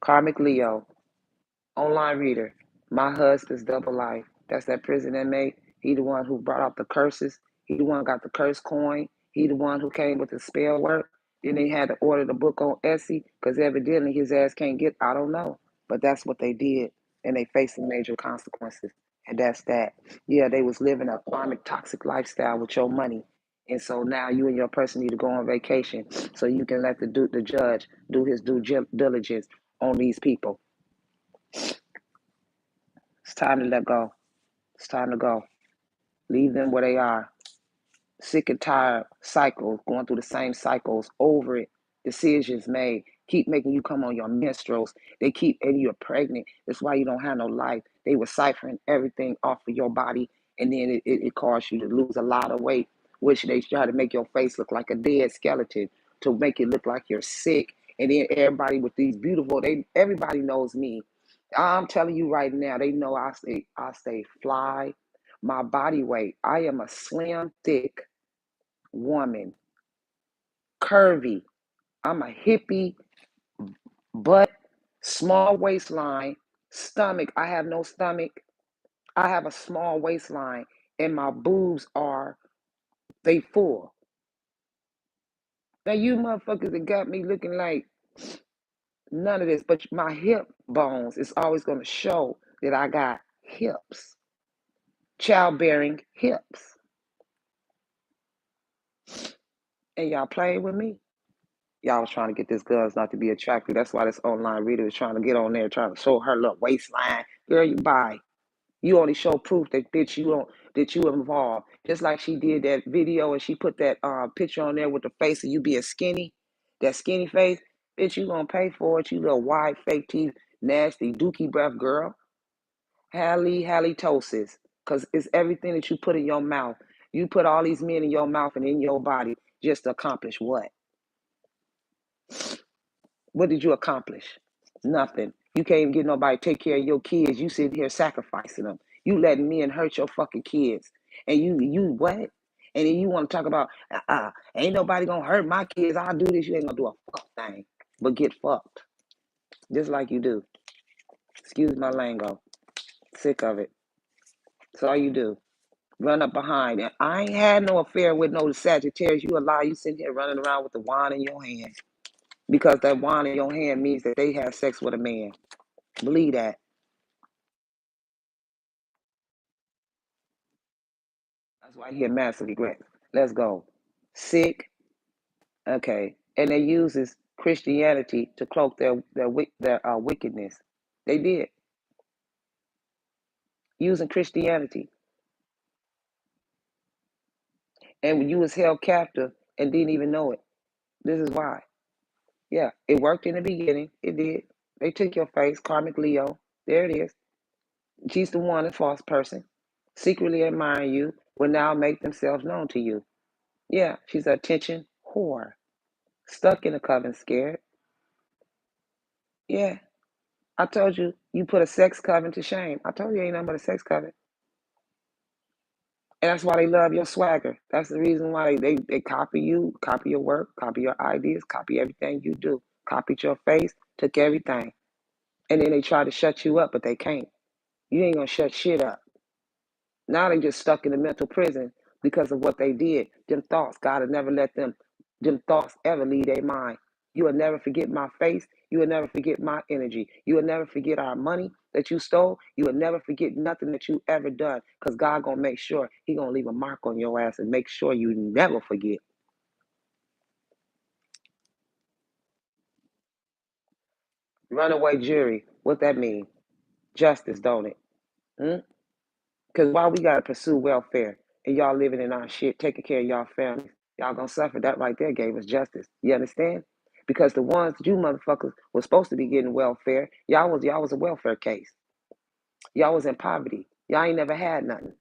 A: Karmic Leo, online reader. My husband's double life. That's that prison inmate. He the one who brought out the curses. He the one got the curse coin. He the one who came with the spell work. Then they had to order the book on Etsy because evidently his ass can't get. I don't know, but that's what they did, and they facing major consequences. And that's that. Yeah, they was living a karmic toxic lifestyle with your money, and so now you and your person need to go on vacation so you can let the judge do his due diligence on these people. It's time to let go. It's time to go. Leave them where they are. Sick and tired cycles, going through the same cycles over it. Decisions made. Keep making you come on your menstruals. They keep, and you're pregnant. That's why you don't have no life. They were ciphering everything off of your body, and then it caused you to lose a lot of weight, which they try to make your face look like a dead skeleton to make it look like you're sick And then everybody with these beautiful, everybody knows me. I'm telling you right now, they know I stay fly. My body weight, I am a slim, thick woman, curvy. I'm a hippie, butt, small waistline, stomach. I have no stomach. I have a small waistline, and my boobs they full. Now you motherfuckers that got me looking like none of this, but my hip bones is always gonna show that I got hips, childbearing hips. And y'all playing with me. Y'all was trying to get this girls not to be attractive. That's why this online reader was trying to get on there, trying to show her little waistline. Girl, you buy. You only show proof that bitch you don't that you involved. Just like she did that video and she put that picture on there with the face of you being skinny, that skinny face. Bitch, you gonna pay for it, you little wide fake teeth, nasty dookie breath girl. Halitosis. Cause it's everything that you put in your mouth. You put all these men in your mouth and in your body just to accomplish what? What did you accomplish? Nothing. You can't even get nobody to take care of your kids. You sitting here sacrificing them. You letting men hurt your fucking kids. And you what? And then you want to talk about, ain't nobody gonna hurt my kids. I'll do this. You ain't gonna do a fuck thing. But get fucked. Just like you do. Excuse my lingo. Sick of it. That's all you do. Run up behind. And I ain't had no affair with no Sagittarius. You a lie. You sitting here running around with the wand in your hand. Because that wand in your hand means that they have sex with a man. Believe that. That's why he had massive regrets. Let's go. Sick. Okay. And they uses Christianity to cloak their wickedness. They did. Using Christianity. And you was held captive and didn't even know it. This is why. Yeah. It worked in the beginning. It did. They took your face, karmic Leo. There it is. She's the one, a false person. Secretly admiring you will now make themselves known to you. Yeah, she's an attention whore. Stuck in a coven, scared. Yeah, I told you, you put a sex coven to shame. I told you ain't nothing but a sex coven. And that's why they love your swagger. That's the reason why they copy you, copy your work, copy your ideas, copy everything you do. Copied your face, took everything. And then they try to shut you up, but they can't. You ain't gonna shut shit up. Now they just stuck in the mental prison because of what they did. Them thoughts, God will never let them thoughts ever leave their mind. You will never forget my face. You will never forget my energy. You will never forget our money that you stole. You will never forget nothing that you ever done. Because God gonna make sure He gonna leave a mark on your ass and make sure you never forget. Runaway jury. What that mean? Justice, don't it? Hmm? Because while we gotta pursue welfare and y'all living in our shit, taking care of y'all families, y'all gonna suffer. That right there gave us justice. You understand? Because the ones you motherfuckers was supposed to be getting welfare, y'all was a welfare case. Y'all was in poverty. Y'all ain't never had nothing.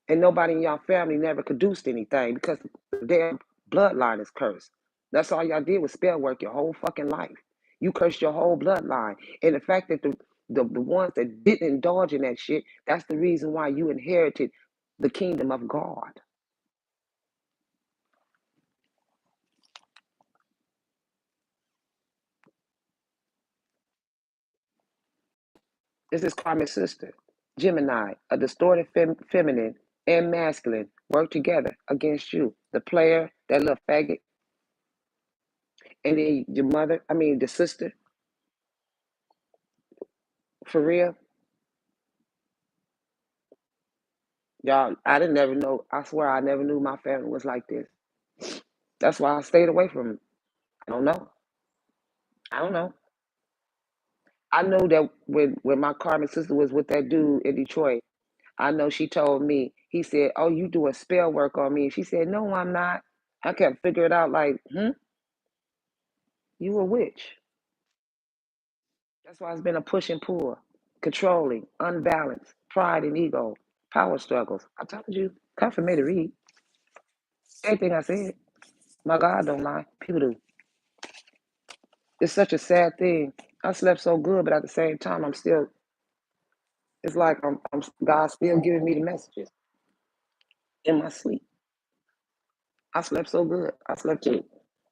A: And nobody in y'all family never produced anything because the damn bloodline is cursed. That's all y'all did was spell work your whole fucking life. You cursed your whole bloodline. And the fact that the ones that didn't indulge in that shit, that's the reason why you inherited the kingdom of God. This is karmic sister. Gemini, a distorted feminine and masculine, work together against you. The player, that little faggot, and then your mother, I mean the sister, for real. Y'all, I didn't never know. I swear I never knew my family was like this. That's why I stayed away from it. I don't know. I don't know. I know that when my karmic sister was with that dude in Detroit, I know she told me, he said, "Oh, you doing spell work on me." And she said, "No, I'm not." I kept figuring it out like, you a witch. That's why it's been a push and pull, controlling, unbalanced, pride and ego, power struggles. I told you, come for me to read. Everything I said. My God don't lie. People do. It's such a sad thing. I slept so good, but at the same time, I'm still. It's like God's still giving me the messages in my sleep. I slept so good. I slept till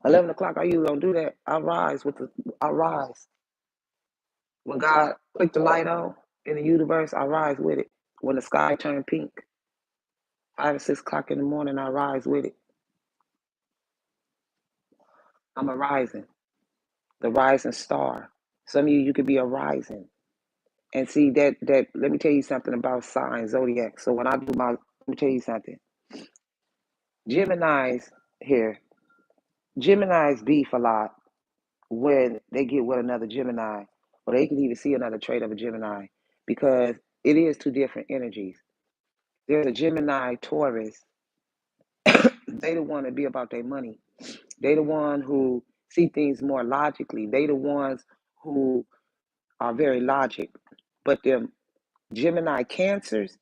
A: 11 o'clock. I usually don't do that. I rise when God clicked the light on in the universe. I rise with it. When the sky turned pink, 5 or 6 o'clock in the morning, I rise with it. I'm a rising, the rising star. Some of you could be a rising. And see that let me tell you something about signs, Zodiac. So when I do my let me tell you something. Gemini's here. Gemini's beef a lot when they get with another Gemini, or they can even see another trait of a Gemini, because it is two different energies. There's a Gemini Taurus. They the one that be about their money. They the one who see things more logically. They the ones who are very logic. But them Gemini Cancers,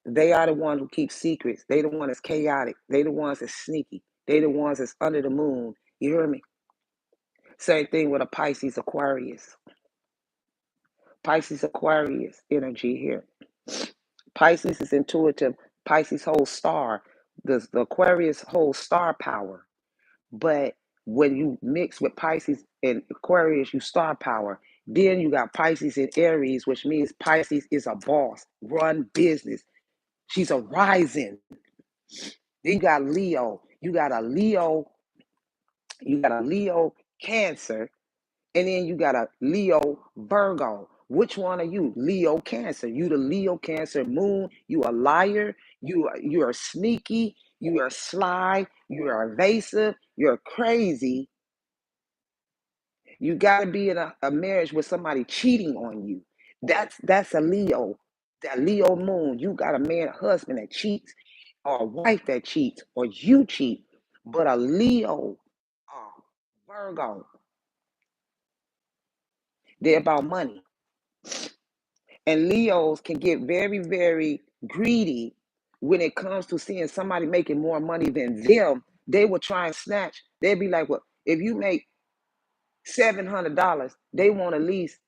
A: they are the one who keep secrets. They the one that's chaotic. They the ones that's sneaky. They the ones that's under the moon. You hear me? Same thing with a Pisces Aquarius. Pisces Aquarius energy here. Pisces is intuitive. Pisces holds star. The Aquarius holds star power. But when you mix with Pisces and Aquarius, you star power. Then you got Pisces and Aries, which means Pisces is a boss, run business. She's a rising. Then you got Leo. You got a Leo Cancer, and then you got a Leo Virgo. Which one are you? Leo Cancer. You the Leo Cancer moon. You a liar. You are sneaky. You are sly. You are evasive. You're crazy. You got to be in a marriage with somebody cheating on you. That's a Leo. That Leo moon. You got a man, a husband that cheats, or a wife that cheats, or you cheat. But a Leo, Virgo, they're about money. And Leos can get very, very greedy when it comes to seeing somebody making more money than them. They will try and snatch. They'll be like, well, if you make $700, they want at least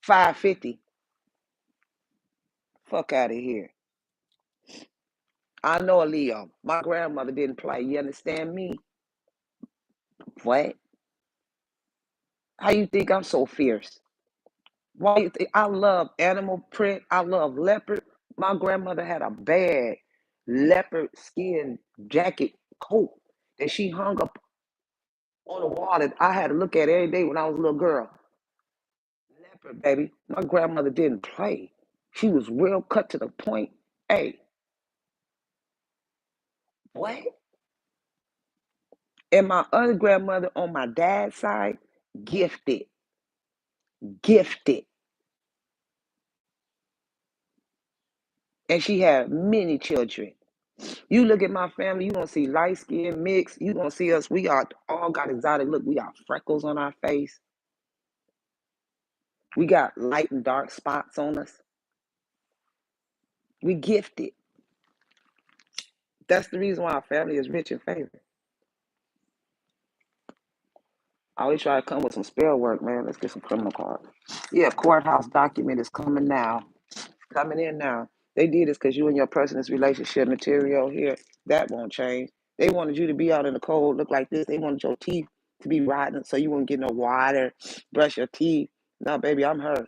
A: 550. Fuck out of here. I know a Leo. My grandmother didn't play. You understand me? What? How you think I'm so fierce? Why you think I love animal print? I love leopard. My grandmother had a bad leopard skin jacket coat that she hung up on the wall that I had to look at every day when I was a little girl. Leopard, baby. My grandmother didn't play. She was real cut to the point. Hey, what? And my other grandmother on my dad's side, gifted, gifted. And she had many children. You look at my family, you gonna see light skin mix. You gonna see us. We are all got exotic look. We got freckles on our face. We got light and dark spots on us. We gifted. That's the reason why our family is rich and favored. I always try to come with some spell work, man. Let's get some criminal cards. Yeah, courthouse document is coming now. Coming in now. They did this because you and your person's relationship material here. That won't change. They wanted you to be out in the cold, look like this. They wanted your teeth to be rotten so you wouldn't get no water, brush your teeth. No, baby, I'm her.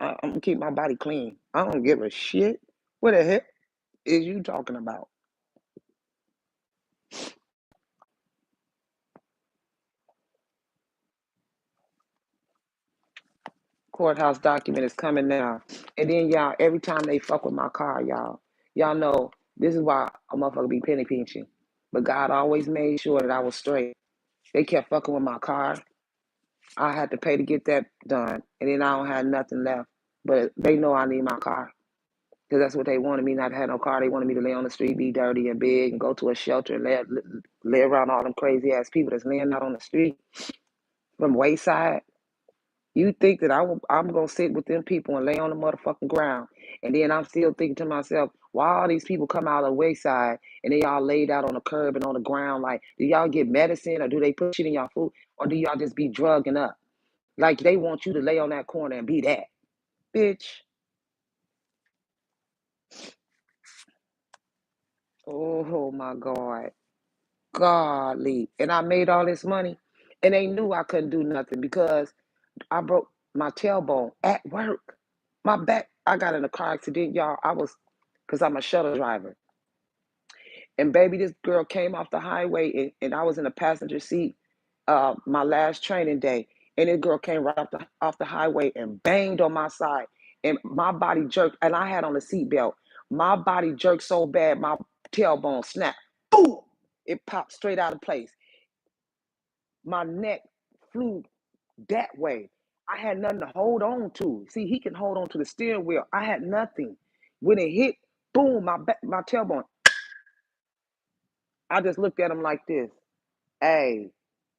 A: I'm gonna keep my body clean. I don't give a shit. What the heck is you talking about? Courthouse document is coming now. And then y'all, every time they fuck with my car, y'all know this is why a motherfucker be penny pinching. But God always made sure that I was straight. They kept fucking with my car. I had to pay to get that done, and then I don't have nothing left. But they know I need my car because that's what they wanted me not to have no car. They wanted me to lay on the street, be dirty and big, and go to a shelter and lay around all them crazy ass people that's laying out on the street from Wayside. You think that I'm gonna sit with them people and lay on the motherfucking ground, and then I'm still thinking to myself, why all these people come out of the wayside and they all laid out on the curb and on the ground? Like, do y'all get medicine or do they put shit in y'all food or do y'all just be drugging up? Like they want you to lay on that corner and be that bitch. Oh my God, godly, and I made all this money, and they knew I couldn't do nothing because I broke my tailbone at work. My back, I got in a car accident, y'all. Because I'm a shuttle driver. And baby, this girl came off the highway and I was in the passenger seat my last training day. And this girl came right off the highway and banged on my side. And my body jerked, and I had on a seatbelt. My body jerked so bad, my tailbone snapped. Boom! It popped straight out of place. My neck flew that way. I had nothing to hold on to. See, he can hold on to the steering wheel. I had nothing. When it hit, boom, my tailbone. I just looked at him like this. Hey,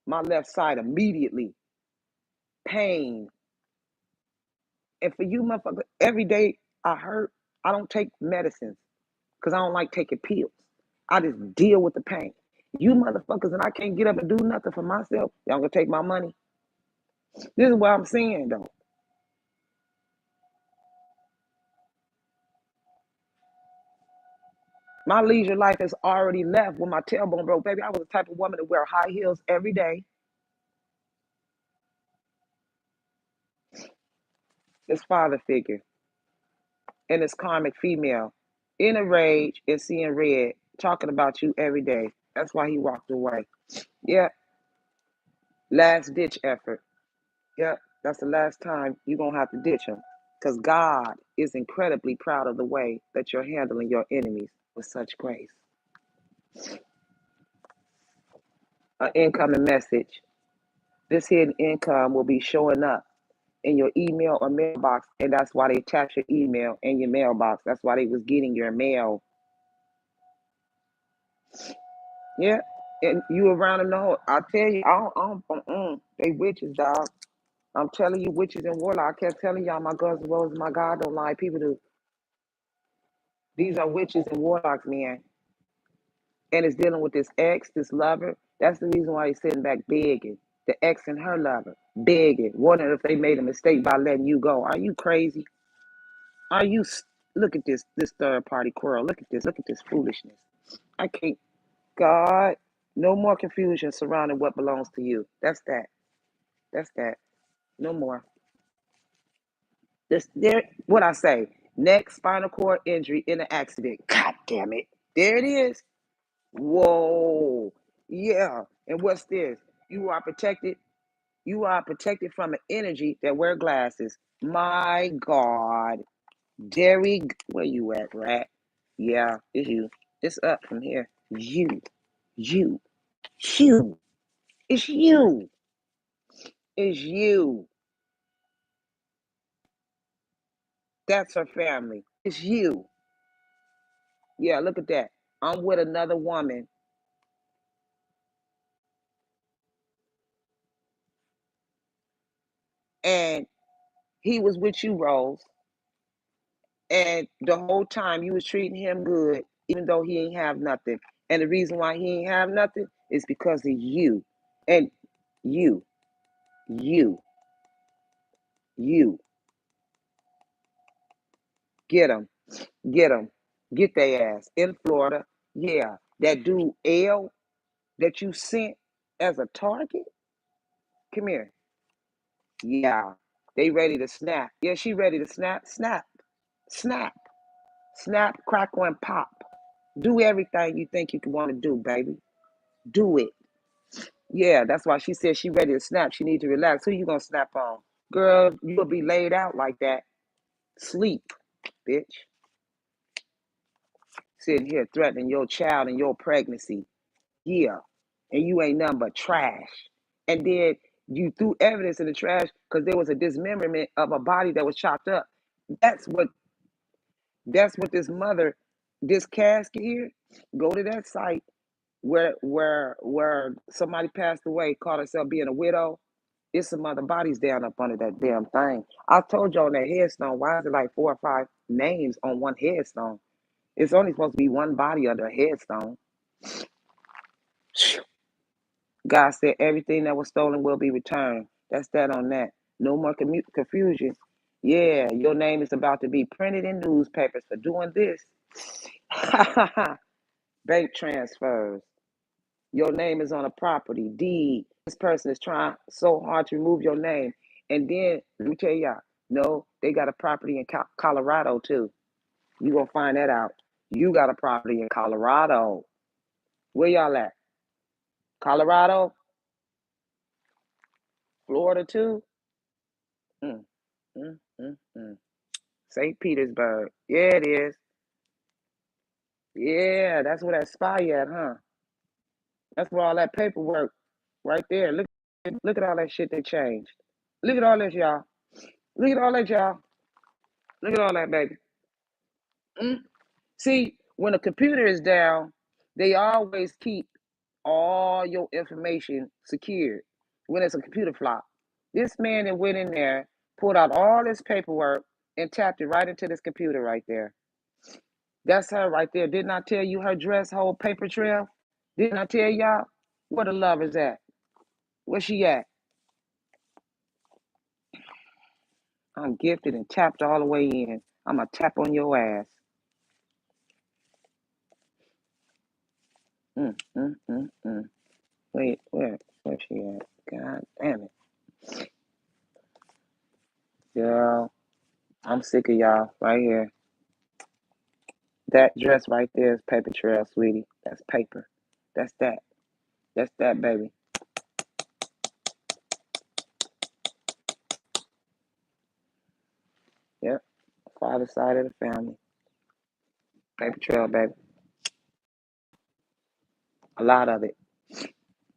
A: my left side immediately. Pain. And for you motherfuckers, every day I hurt, I don't take medicines because I don't like taking pills. I just deal with the pain. You motherfuckers, and I can't get up and do nothing for myself. Y'all gonna take my money? This is what I'm saying though. My leisure life has already left when my tailbone broke. Baby, I was the type of woman to wear high heels every day. This father figure and this karmic female in a rage and seeing red, talking about you every day. That's why he walked away. Yeah, last ditch effort. Yeah, that's the last time you're going to have to ditch him. Because God is incredibly proud of the way that you're handling your enemies with such grace. An incoming message. This hidden income will be showing up in your email or mailbox, and that's why they tapped your email and your mailbox. That's why they was getting your mail. Yeah, and you around them the whole. I tell you, they witches, dog. I'm telling you, witches and warlock. I kept telling y'all, my guns and roses, my God don't lie. People do. These are witches and warlocks, man. And it's dealing with this ex, this lover. That's the reason why he's sitting back begging. The ex and her lover begging, wondering if they made a mistake by letting you go. Are you crazy? Are you? Look at this third party quarrel. Look at this. Look at this foolishness. I can't. God, no more confusion surrounding what belongs to you. That's that. That's that. No more. This there. What I say? Neck spinal cord injury in an accident. God damn it. There it is. Whoa. Yeah. And what's this? You are protected. You are protected from an energy that wear glasses. My God. Derry, where you at, rat? Yeah, it's you. It's up from here. You. You. You. It's you. It's you. That's her family. It's you. Yeah, look at that. I'm with another woman, and he was with you, Rose. And the whole time you was treating him good, even though he ain't have nothing. And the reason why he ain't have nothing is because of you. And you, you, you. Get him, get him, get their ass in Florida. Yeah, that dude L that you sent as a target. Come here. Yeah, they ready to snap. Yeah, she ready to snap, snap, snap, snap, crackle, and pop. Do everything you think you can want to do, baby. Do it. Yeah, that's why she said she ready to snap. She need to relax. Who you gonna snap on? Girl, you'll be laid out like that. Sleep, bitch. Sitting here threatening your child and your pregnancy. Yeah. And you ain't nothing but trash. And then you threw evidence in the trash because there was a dismemberment of a body that was chopped up. That's what that's what this mother, this casket here, go to that site where somebody passed away, called herself being a widow. It's some other bodies down up under that damn thing. I told you on that headstone, why is it like 4 or 5 names on one headstone? It's only supposed to be one body under a headstone. God said everything that was stolen will be returned. That's that on that. No more confusion. Yeah, your name is about to be printed in newspapers for doing this. Bank transfers. Your name is on a property deed. This person is trying so hard to remove your name. And then, let me tell y'all, no, they got a property in Colorado too. You gonna find that out. You got a property in Colorado. Where y'all at? Colorado? Florida too? Mm, mm. St. Petersburg. Yeah, it is. Yeah, that's where that spy at, huh? That's where all that paperwork right there. Look at all that shit they changed. Look at all this, y'all. Look at all that, y'all. Look at all that, baby. Mm. See, when a computer is down, they always keep all your information secured when it's a computer flop. This man that went in there, pulled out all this paperwork, and tapped it right into this computer right there. That's her right there. Didn't I tell you her dress hold paper trail? Didn't I tell y'all? Where the love is at? Where she at? I'm gifted and tapped all the way in. I'm going to tap on your ass. Mm. Wait, where she at? God damn it. Girl, I'm sick of y'all right here. That dress right there is paper trail, sweetie. That's paper. That's that. That's that, baby. Yep. Father side of the family. Paper trail, baby. A lot of it.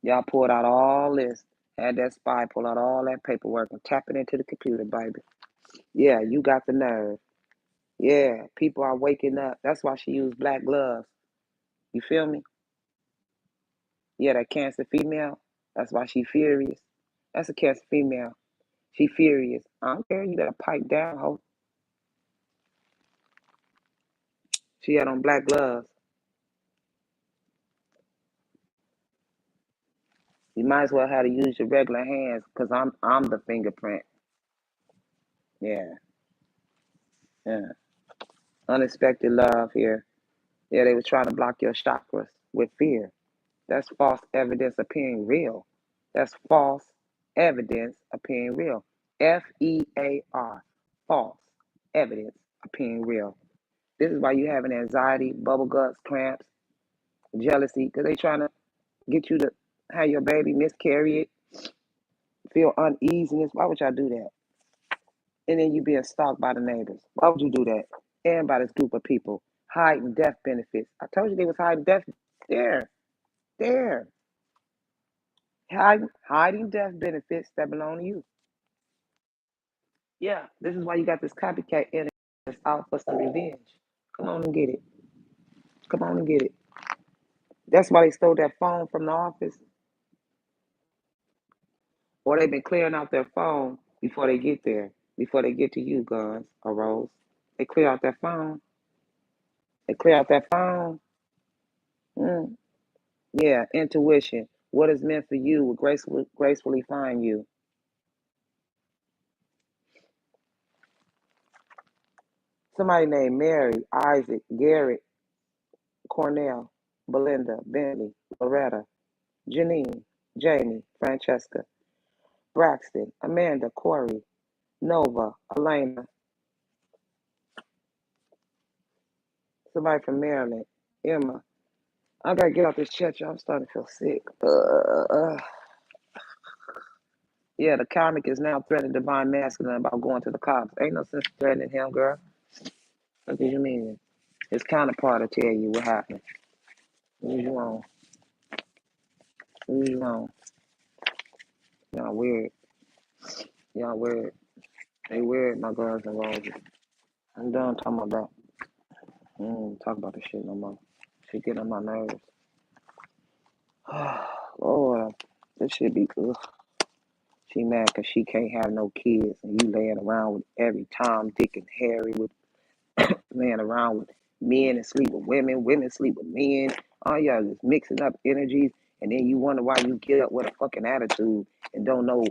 A: Y'all pulled out all this. Had that spy pull out all that paperwork and tap it into the computer, baby. Yeah, you got the nerve. Yeah, people are waking up. That's why she used black gloves. You feel me? Yeah, that cancer female. That's why she furious. That's a cancer female. She furious. I don't care. You better pipe down, ho. She had on black gloves. You might as well have to use your regular hands because I'm the fingerprint. Yeah, yeah. Unexpected love here. Yeah, they were trying to block your chakras with fear. That's false evidence appearing real. That's false evidence appearing real. FEAR. False evidence appearing real. This is why you having anxiety, bubble guts, cramps, jealousy, because they trying to get you to have your baby miscarry it, feel uneasiness. Why would y'all do that? And then you being stalked by the neighbors. Why would you do that? And by this group of people hiding death benefits. I told you they was hiding death. There, there, hiding death benefits that belong to you. Yeah, this is why you got this copycat in that's out for some revenge. Come on and get it. Come on and get it. That's why they stole that phone from the office, or they've been clearing out their phone before they get there, before they get to you, guns or Rose. They clear out that phone. They clear out that phone. Mm. Yeah, intuition. What is meant for you will gracefully find you. Somebody named Mary, Isaac, Garrett, Cornell, Belinda, Bentley, Loretta, Janine, Jamie, Francesca, Braxton, Amanda, Corey, Nova, Elena, somebody from Maryland, Emma. I gotta get off this chat, y'all. I'm starting to feel sick. Yeah, the comic is now threatening divine masculine about going to the cops. Ain't no sense threatening him, girl. What do you mean? His counterpart will tell you what happened. Leave you on. Leave you on. Y'all weird. Y'all weird. They weird, my girls and roses. I'm done talking about that. Talk about this shit no more. Shit get on my nerves. Lord, this shit be ugh. She mad because she can't have no kids, and you laying around with every Tom, Dick, and Harry, with laying around with men and sleep with women, women sleep with men. All y'all just mixing up energies, and then you wonder why you get up with a fucking attitude and don't know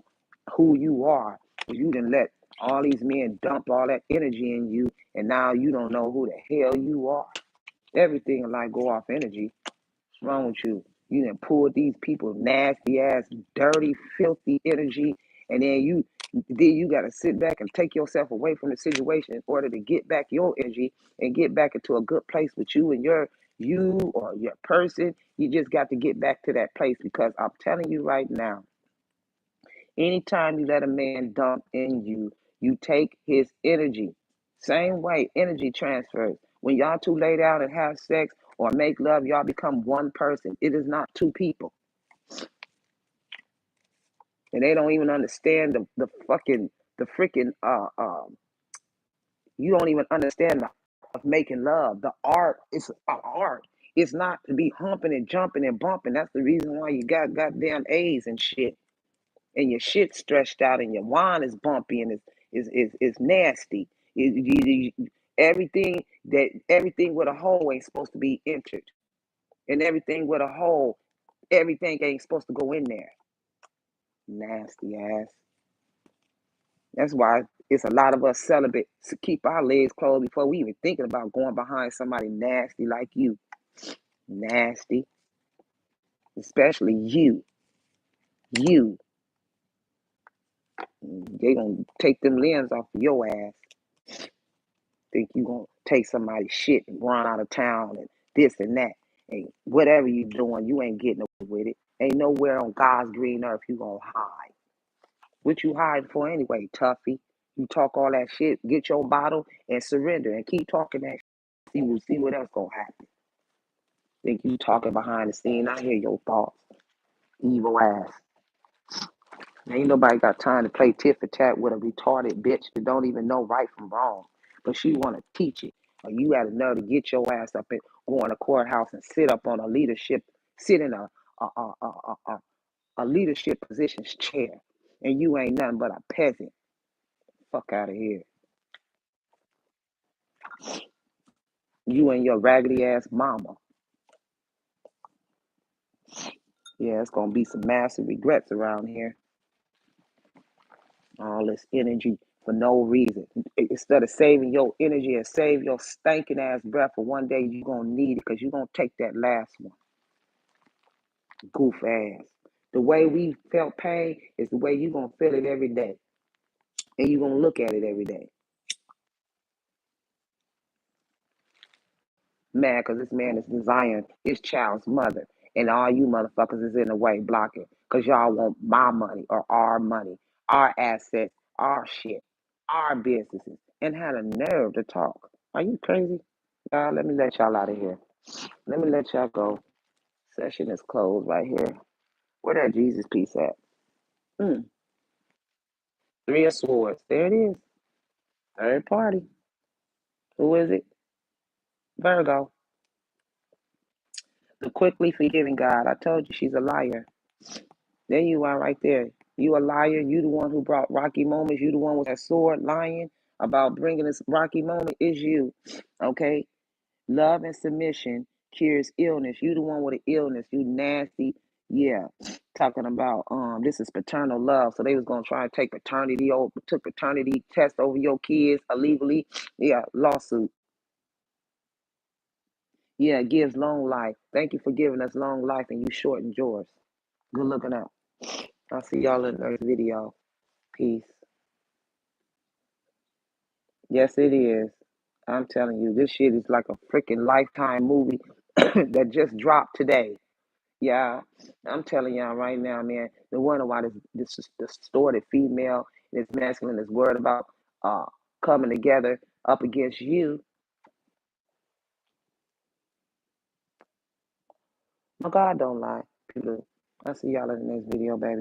A: who you are. You done let all these men dump all that energy in you, and now you don't know who the hell you are. Everything in life go off energy. What's wrong with you? You done pulled these people nasty ass, dirty, filthy energy, and then you gotta sit back and take yourself away from the situation in order to get back your energy and get back into a good place with you and you or your person. You just got to get back to that place, because I'm telling you right now, anytime you let a man dump in you, you take his energy. Same way, energy transfers. When y'all two lay down and have sex or make love, y'all become one person. It is not two people. And they don't even understand the fucking, the freaking, you don't even understand the of making love. The art is an art. It's not to be humping and jumping and bumping. That's the reason why you got goddamn A's and shit. And your shit stretched out and your wine is bumpy and is nasty. Everything with a hole ain't supposed to be entered. And everything with a hole, everything ain't supposed to go in there. Nasty ass. That's why it's a lot of us celibate to keep our legs closed before we even thinking about going behind somebody nasty like you. Nasty. Especially you. You. They gonna take them limbs off of your ass. Think you gonna take somebody's shit and run out of town and this and that. And whatever you doing, you ain't getting away with it. Ain't nowhere on God's green earth you gonna hide. What you hiding for anyway, toughie? You talk all that shit, get your bottle and surrender and keep talking that shit. We'll see what else gonna happen. Think you talking behind the scene. I hear your thoughts. Evil ass. Ain't nobody got time to play tit for tat with a retarded bitch that don't even know right from wrong. But she want to teach it. Or you had enough to get your ass up and go in a courthouse and sit up on a leadership, sit in a leadership position's chair. And you ain't nothing but a peasant. Fuck out of here. You and your raggedy ass mama. Yeah, it's going to be some massive regrets around here. All this energy for no reason. Instead of saving your energy and save your stinking ass breath for one day, you're going to need it because you're going to take that last one. Goof ass. The way we felt pain is the way you're going to feel it every day. And you're going to look at it every day. Mad because this man is desiring his child's mother. And all you motherfuckers is in the way blocking because y'all want my money, our assets, our shit, our businesses, and had a nerve to talk. Are you crazy? Y'all, let me let y'all out of here. Let me let y'all go. Session is closed right here. Where that Jesus piece at? Three of Swords. There it is. Third party. Who is it? Virgo. The quickly forgiving God. I told you she's a liar. There you are right there. You a liar. You the one who brought rocky moments. You the one with that sword lying about bringing this rocky moment is you. Okay? Love and submission cures illness. You the one with the illness. You nasty. Yeah. Talking about this is paternal love. So they was gonna try and took paternity test over your kids illegally. Yeah, lawsuit. Yeah, it gives long life. Thank you for giving us long life and you shortened yours. Good looking out. I'll see y'all in the next video. Peace. Yes, it is. I'm telling you, this shit is like a freaking Lifetime movie that just dropped today. Yeah, I'm telling y'all right now, man. No wonder why this distorted female and this masculine is worried about uh coming together up against you. My God don't lie. People, I'll see y'all in the next video, baby.